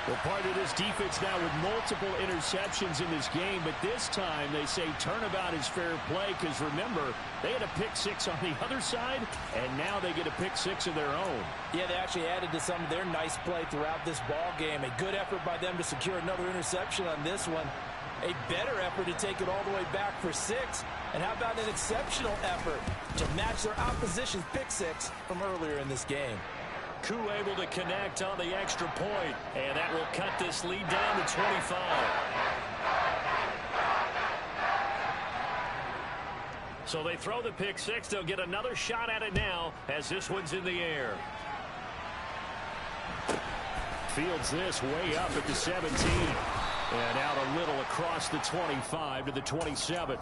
Well, part of this defense now with multiple interceptions in this game, but this time they say turnabout is fair play because, remember, they had a pick 6 on the other side, and now they get a pick 6 of their own. Yeah, they actually added to some of their nice play throughout this ball game. A good effort by them to secure another interception on this one. A better effort to take it all the way back for 6. And how about an exceptional effort to match their opposition's pick 6 from earlier in this game. Koo able to connect on the extra point, and that will cut this lead down to 25. So they throw the pick 6. They'll get another shot at it now as this one's in the air. Fields this way up at the 17. And out a little across the 25 to the 27.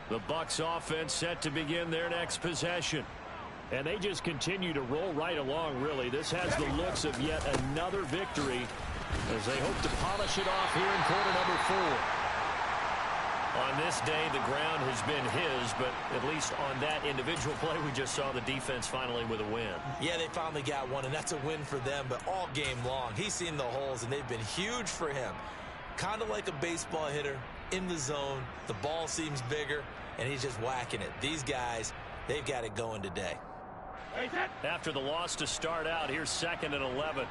The Bucs offense set to begin their next possession. And they just continue to roll right along, really. This has the looks of yet another victory as they hope to polish it off here in quarter number 4. On this day, the ground has been his, but at least on that individual play, we just saw the defense finally with a win. Yeah, they finally got one, and that's a win for them, but all game long, he's seen the holes, and they've been huge for him. Kind of like a baseball hitter in the zone. The ball seems bigger, and he's just whacking it. These guys, they've got it going today. After the loss to start out, here's 2nd and 11.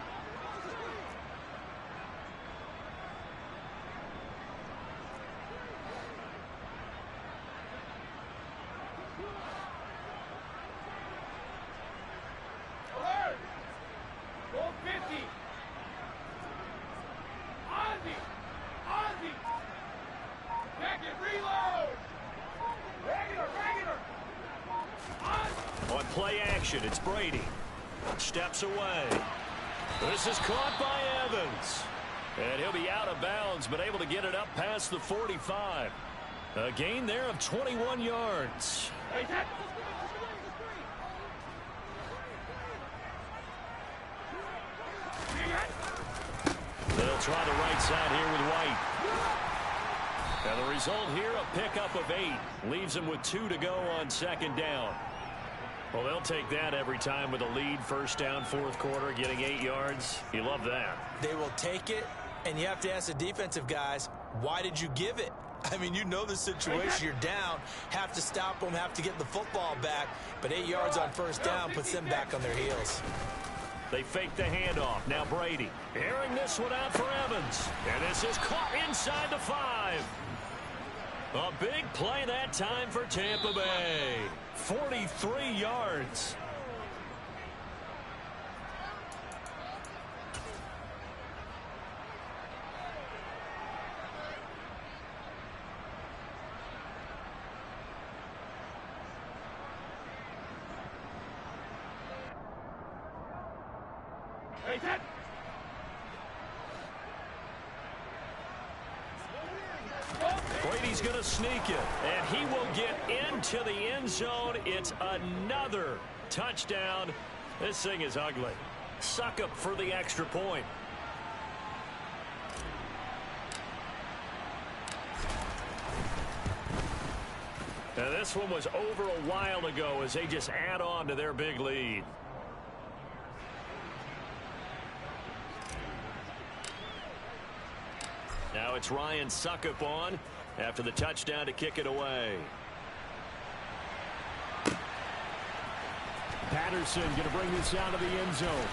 On play action, it's Brady. Steps away. This is caught by Evans. And he'll be out of bounds, but able to get it up past the 45. A gain there of 21 yards. They'll try the right side here with White. And the result here, a pickup of 8. Leaves them with 2 to go on 2nd down. Well, they'll take that every time with a lead. 1st down, 4th quarter, getting 8 yards. You love that. They will take it, and you have to ask the defensive guys, why did you give it? I mean, you know the situation. You're down, have to stop them, have to get the football back. But 8 yards on 1st down puts them back on their heels. They fake the handoff. Now Brady airing this one out for Evans. And this is caught inside the 5. A big play that time for Tampa Bay. 43 yards. Brady's going to sneak it, and he will get into the end zone. It's another touchdown. This thing is ugly. Suckup for the extra point. Now this one was over a while ago as they just add on to their big lead. Now it's Ryan Suckup on after the touchdown to kick it away. Patterson going to bring this out of the end zone.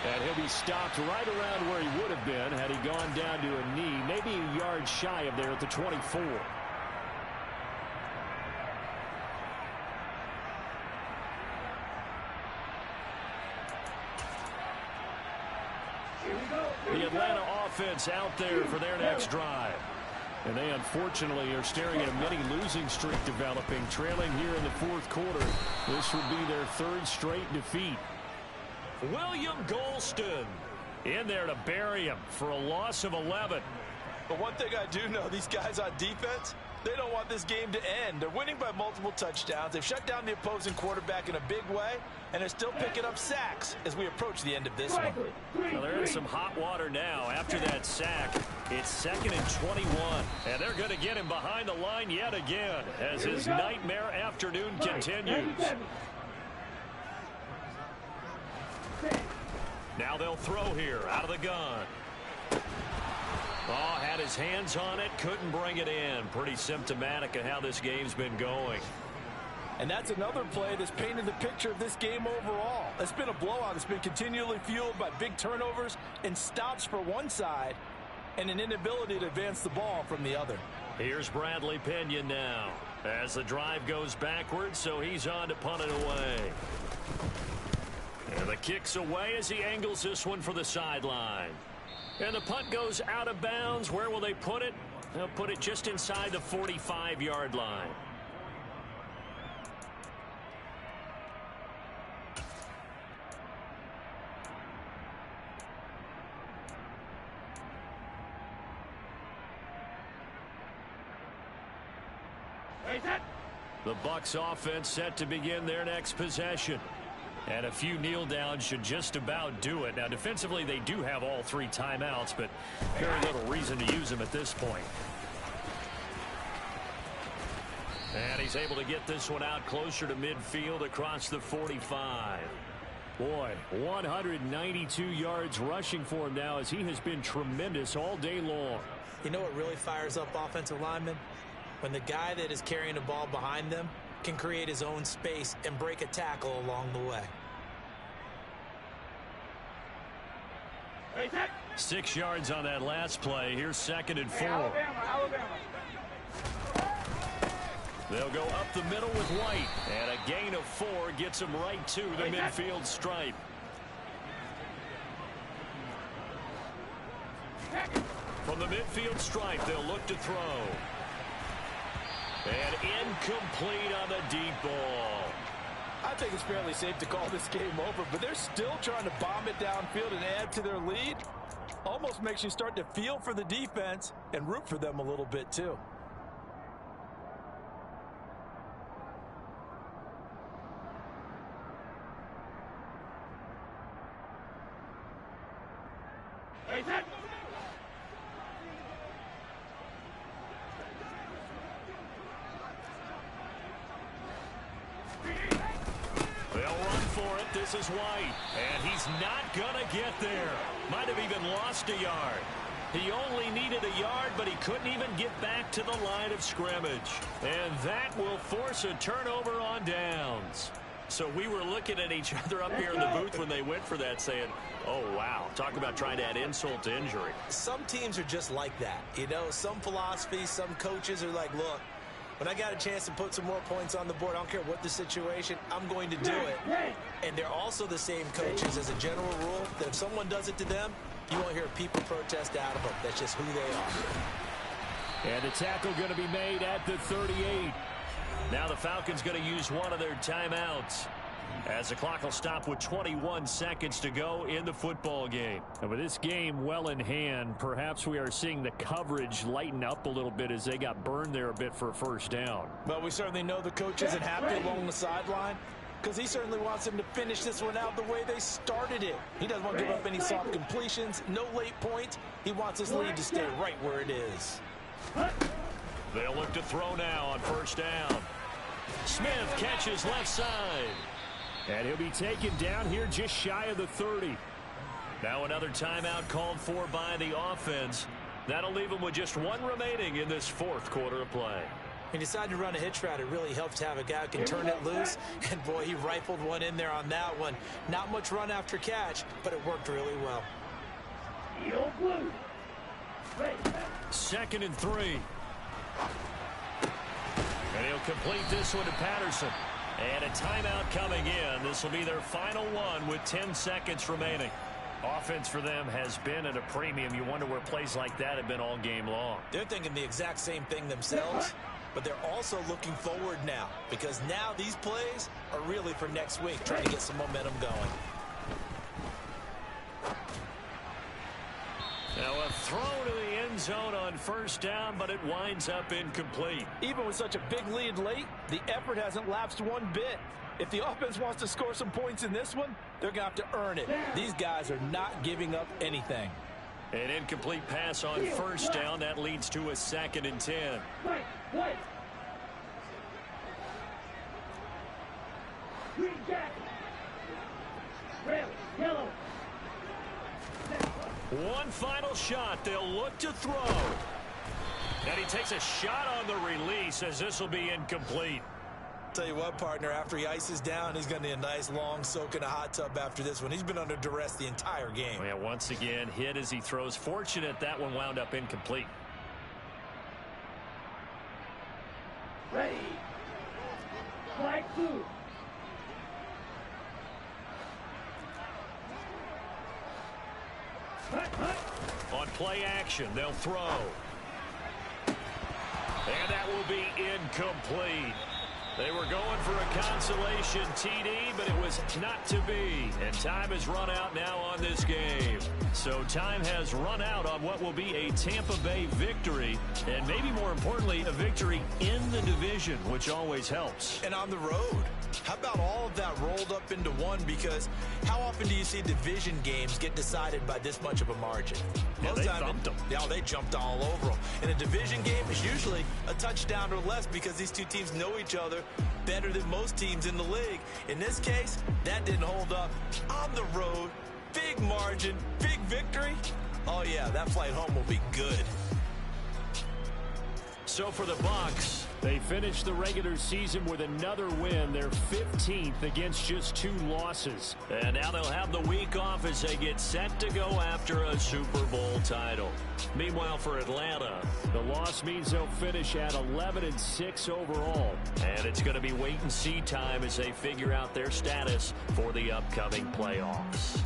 And he'll be stopped right around where he would have been had he gone down to a knee, maybe a yard shy of there at the 24. The Atlanta offense out there for their next drive. And they unfortunately are staring at a mini losing streak developing, trailing here in the 4th quarter. This would be their 3rd straight defeat. William Golston in there to bury him for a loss of 11. But one thing I do know, these guys on defense, they don't want this game to end. They're winning by multiple touchdowns. They've shut down the opposing quarterback in a big way, and they're still picking up sacks as we approach the end of this one. Well, they're in some hot water now after that sack. It's 2nd and 21, and they're going to get him behind the line yet again as his nightmare afternoon continues. Now they'll throw here out of the gun. Oh, had his hands on it, couldn't bring it in. Pretty symptomatic of how this game's been going. And that's another play that's painted the picture of this game overall. It's been a blowout. It's been continually fueled by big turnovers and stops for one side and an inability to advance the ball from the other. Here's Bradley Pinion now as the drive goes backwards, so he's on to punt it away. And the kick's away as he angles this one for the sideline. And the punt goes out of bounds. Where will they put it? They'll put it just inside the 45-yard line. The Bucs offense set to begin their next possession. And a few kneel downs should just about do it. Now, defensively, they do have all 3 timeouts, but very little reason to use them at this point. And he's able to get this one out closer to midfield across the 45. Boy, 192 yards rushing for him now as he has been tremendous all day long. You know what really fires up offensive linemen? When the guy that is carrying the ball behind them can create his own space and break a tackle along the way. 6 yards on that last play. Here's 2nd and 4. Alabama. They'll go up the middle with White. And a gain of 4 gets him right to the midfield stripe. From the midfield stripe, they'll look to throw. And incomplete on the deep ball. I think it's fairly safe to call this game over, but they're still trying to bomb it downfield and add to their lead. Almost makes you start to feel for the defense and root for them a little bit too. They'll run for it. This is White. And he's not going to get there. Might have even lost a yard. He only needed a yard, but he couldn't even get back to the line of scrimmage. And that will force a turnover on downs. So we were looking at each other up here in the booth when they went for that saying, oh, wow, talk about trying to add insult to injury. Some teams are just like that. You know, some philosophies, some coaches are like, look, when I got a chance to put some more points on the board, I don't care what the situation, I'm going to do it. And they're also the same coaches as a general rule that if someone does it to them, you won't hear people protest out of them. That's just who they are. And the tackle going to be made at the 38. Now the Falcons going to use one of their timeouts as the clock will stop with 21 seconds to go in the football game. And with this game well in hand, perhaps we are seeing the coverage lighten up a little bit as they got burned there a bit for a first down. Well, we certainly know the coach isn't happy along the sideline because he certainly wants them to finish this one out the way they started it. He doesn't want to give up any soft completions, no late points. He wants his lead to stay right where it is. They'll look to throw now on first down. Smith catches left side. And he'll be taken down here just shy of the 30. Now another timeout called for by the offense. That'll leave him with just 1 remaining in this 4th quarter of play. He decided to run a hitch route. It really helps to have a guy who can turn it loose. And, boy, he rifled one in there on that one. Not much run after catch, but it worked really well. 2nd and 3. And he'll complete this one to Patterson. And a timeout coming in. This will be their final one with 10 seconds remaining. Offense for them has been at a premium. You wonder where plays like that have been all game long. They're thinking the exact same thing themselves, but they're also looking forward now because now these plays are really for next week, trying to get some momentum going. Now a throw to the end zone on first down, but it winds up incomplete. Even with such a big lead late, the effort hasn't lapsed one bit. If the offense wants to score some points in this one, they're going to have to earn it. These guys are not giving up anything. An incomplete pass on first down. That leads to a 2nd and 10. Green jacket. Red, yellow. One final shot. They'll look to throw. And he takes a shot on the release as this will be incomplete. Tell you what, partner, after he ices down, he's going to need a nice long soak in a hot tub after this one. He's been under duress the entire game. Yeah, once again, hit as he throws. Fortunate that one wound up incomplete. Ready. Flag 2. On play action, they'll throw. And that will be incomplete. They were going for a consolation TD, but it was not to be. And time has run out now on this game. So time has run out on what will be a Tampa Bay victory, and maybe more importantly, a victory in the division, which always helps. And on the road. How about all of that rolled up into one? Because how often do you see division games get decided by this much of a margin? Yeah, Most they time thumped them. Yeah, they jumped all over them. In a division game, it's usually a touchdown or less because these two teams know each other better than most teams in the league. In this case, that didn't hold up. On the road, big margin, big victory. Oh, yeah, that flight home will be good. So for the Bucs, they finished the regular season with another win. They're 15th against just 2 losses. and now they'll have the week off as they get set to go after a Super Bowl title. Meanwhile, for Atlanta, The loss means they'll finish at 11-6 overall. and it's going to be wait-and-see time as they figure out their status for the upcoming playoffs.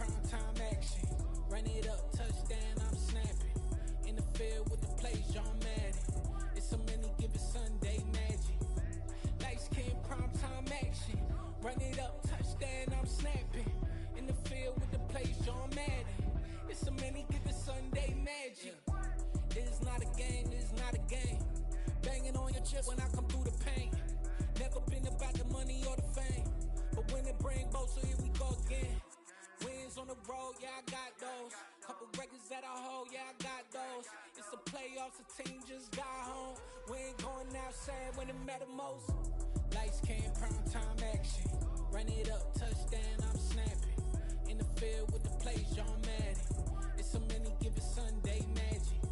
prime time action. Run it up, touchdown, I'm snapping. In the field with the plays, John Madden. It's so many given Sunday magic. Light skin, prime time action. Run it up, touchdown, I'm snapping. In the field with the plays, John Madden. It's so many given Sunday magic. This is not a game, this is not a game. Banging on your chest when I come through the paint. Never been about the money or the fame. But when it bring both, so here we go again. Wins on the road, yeah, I got those. Couple records that I hold, yeah, I got those. It's the playoffs, the team just got home. We ain't going outside when it matter most. Lights came, prime time action. Run it up, touchdown, I'm snapping. In the field with the plays, John Madden. It's so many given Sunday magic.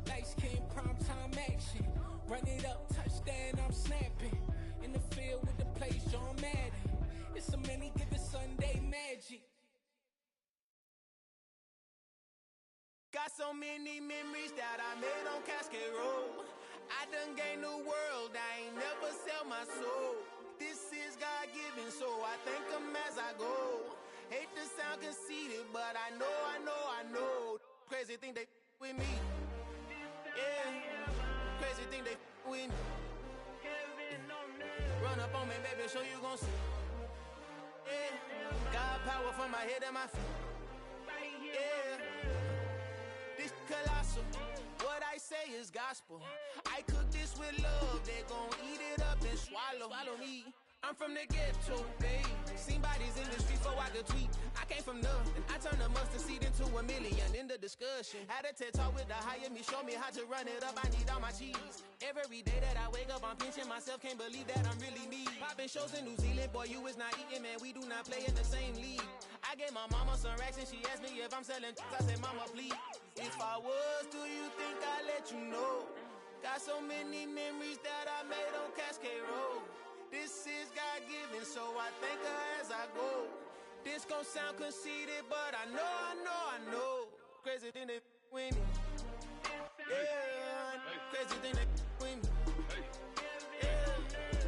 Lights came, prime time action. Run it up, touchdown, I'm snapping. In the field with the plays, John Madden. It's so many given Sunday magic. Got so many memories that I made on Cascade Road. I done gained the world, I ain't never sell my soul. This is God-given, so I thank him as I go. Hate to sound conceited, but I know. Crazy thing they with me. Yeah, crazy thing they with me. Run up on me, baby, show you gon' see. Yeah, got power from my head and my feet. Yeah, this colossal. What I say is gospel. I cook this with love. They gon' eat it up and swallow me. I'm from the ghetto, babe. Seen bodies in the streets before I could tweet. I came from nothing. I turned a mustard seed into a million in the discussion. Had a TED talk with the higher me, show me how to run it up. I need all my cheese. Every day that I wake up, I'm pinching myself. Can't believe that I'm really me. Popping shows in New Zealand, boy, you is not eating, man. We do not play in the same league. I gave my mama some racks and she asked me if I'm selling. I said, mama, please. If I was, do you think I'd let you know? Got so many memories that I made on Cascade Road. This is God-given, so I thank her as I go. This gon' sound conceited, but I know. Crazy thing they with me. Yeah, crazy thing they with me. Yeah,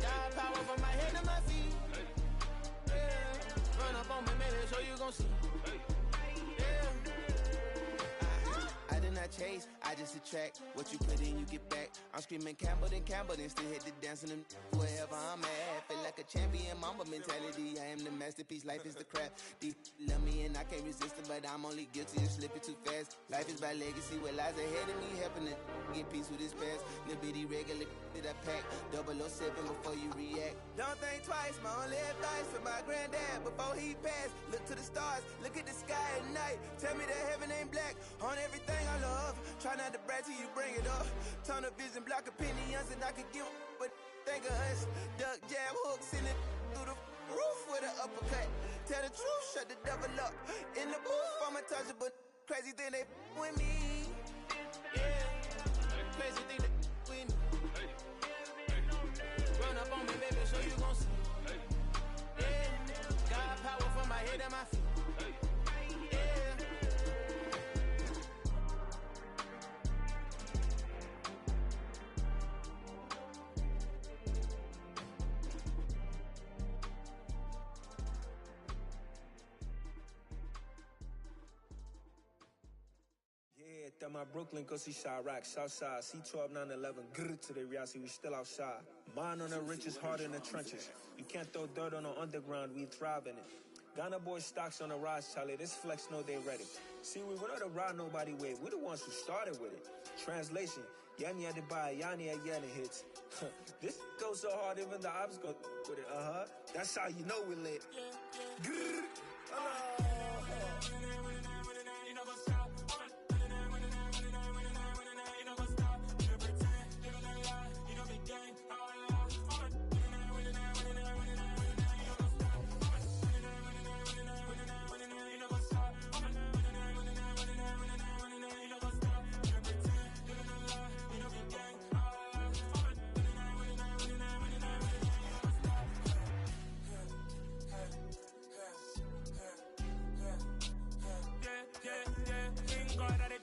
got power from my head to my feet. Yeah, run up on me, maybe so you gon' see. Yeah. I did not chase, I just attract. What you put in, you get back. I'm screaming Campbell, then still hit the dance and wherever I'm at. Feel like a champion, mamba mentality. I am the masterpiece, life is the crap. These love me and I can't resist it, but I'm only guilty of slipping too fast. Life is by legacy, what lies ahead of me, helping to get peace with his past. Nibity regular that I pack, 007 before you react. Don't think twice, my only advice for my granddad before he passed. Look to the stars, look at the sky at night. Tell me that heaven ain't black on everything I love. Try not to brag till you bring it up. Tunnel vision, block opinions, and I could give but think of us. Duck, jab, hooks in it through the roof with an uppercut. Tell the truth, shut the devil up. In the booth, I'm untouchable. Crazy thing they with me. Yeah, crazy thing they with me. Run up on me, baby, so you gon' see. Yeah, got power from my head and my feet. At my Brooklyn, cause he shot rock, Southside, C12, 911, grrr to the reality, we still outside. Mine on the richest, heart in the trenches. You can't throw dirt on the underground, we thrive in it. Ghana boys stocks on the rise, Charlie, this flex know they ready. See, we were not to ride nobody with, we're the ones who started with it. Translation, Yanni had to buy, Yanni had Yanni hits. This goes so hard, even the ops go with it, That's how you know we lit. Grrr,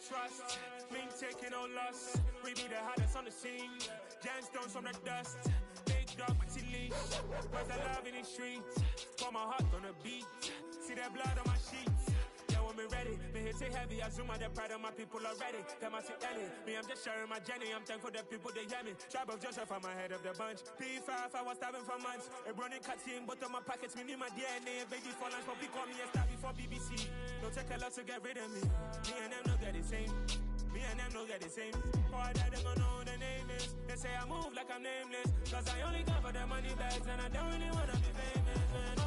trust, mean taking no loss. We be the hardest on the scene. Gemstones from the dust. Big dog with your leash. Where's the love in the streets? Got my heart on the beat. See that blood on my sheets. coming ready. Me hit it heavy, I zoom out the pride of my people already. Them I see Ellie, me I'm just sharing my journey. I'm thankful that people they hear me. Tribe of Joseph, I'm ahead of the bunch. P5, I was starving for months. A running cutscene, but on my pockets, me need my DNA. Baby for lunch, but we call me a star before BBC. Don't take a lot to get rid of me. Me and them no get the same. Me and them no get the same. Boy, that they gonna know who the name is. They say I move like I'm nameless. Cause I only got for the money bags and I don't really wanna be famous, man.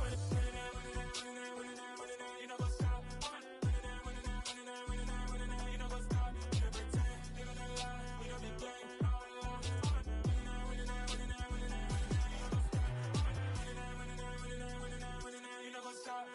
You know what's up? You know what's up? You know pretend, living a lie. We don't be gang. You know what's up?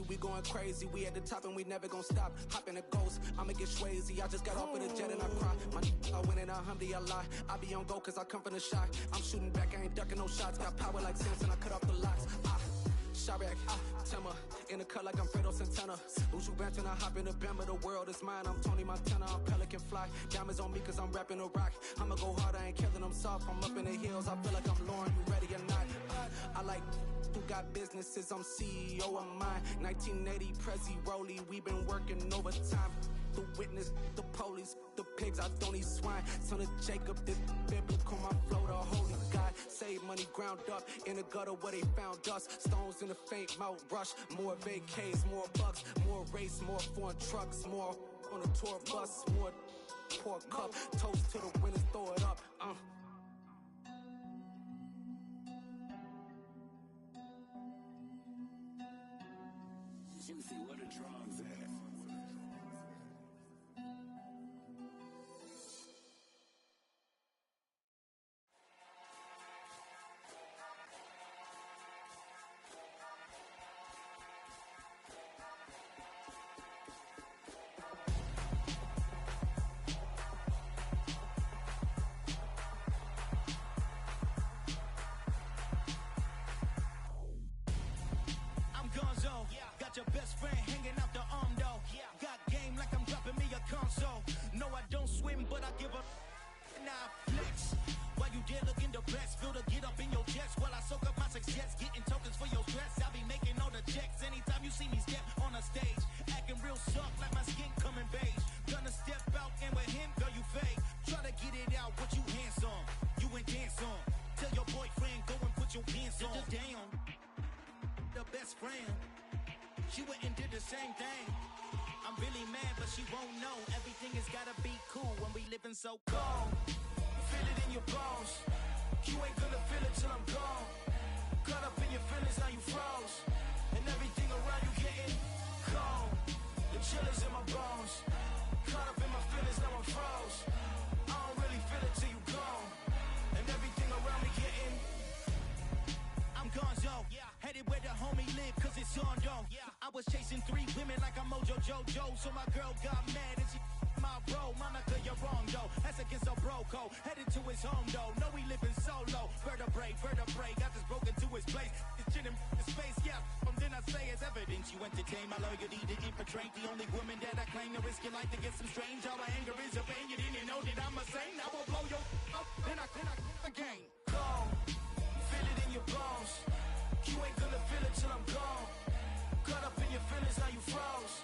We going crazy, we at the top and we never gonna stop. Hop in a ghost, I'ma get swayzy. I just got off of the jet and I cry. My I win in a Humvee, I lie. I be on go cause I come from the shot. I'm shooting back, I ain't ducking no shots. Got power like Samson, I cut off the locks. Sharek, Timmer, in the cut like I'm Fredo Santana. Uju Benton, I hop in the Bama, the world is mine. I'm Tony Montana, I'm Pelican Fly. Diamonds on me cause I'm rapping a rock. I'ma go hard, I ain't killing them soft. I'm up in the hills, I feel like I'm Lauren, you ready or not? I like who got businesses, I'm CEO of mine. 1980 Prezi Rolly, we been working overtime. The witness, the police, the pigs, I don't eat swine. Son of Jacob, this biblical, my flow, the holy God. Save money ground up in the gutter where they found us. Stones in the faint Mount Rush. More vacays, more bucks, more race, more foreign trucks, more on a tour bus, more pour cup. Toast to the winners, throw it up. Juicy, what the drums at? Your best friend hanging out the arm though. Got game like I'm dropping me a console. No, I don't swim, but I give a nah flex. While you there looking depressed, feel the get up in your chest while I soak up my success, getting tokens for your stress. I be making all the checks anytime you see me step on a stage, acting real soft like my skin coming beige. Gonna step out and with him, girl, you fake. Try to get it out, what you hands on? You ain't dance on. Tell your boyfriend go and put your pants on. Down, the best friend. She went and did the same thing. I'm really mad, but she won't know. Everything has gotta be cool when we living so cold. Feel it in your bones. You ain't gonna feel it till I'm gone. Caught up in your feelings, now you froze. And everything around you getting cold. The chill is in my bones. Caught up in my feelings, now I'm froze. I don't really feel it till you gone. And everything around me getting I'm gonzo. Headed where the homie live, cause it's on though. I was chasing 3 women like I'm Mojo Jojo. So my girl got mad and she my bro. Monica, you're wrong though. That's against a bro code. Headed to his home though. No, we living solo. Vertebrae. Got this broken to his place. It's chin in his face, yeah. From then I say it's evidence. You entertain my loyalty to infiltrate. The only woman that I claim to risk your life to get some strange. All my anger is a pain. You didn't know that I'm a saint. I will blow your up. Then I again. Gone. Feel it in your bones. You ain't gonna feel it till I'm gone. Caught up in your feelings, now you froze.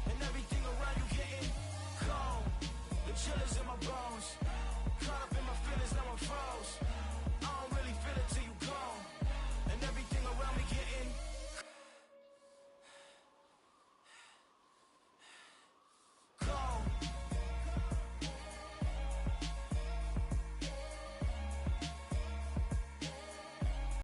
And everything around you getting cold. The chill is in my bones. Caught up in my feelings, now I'm froze. I don't really feel it till you gone. And everything around me getting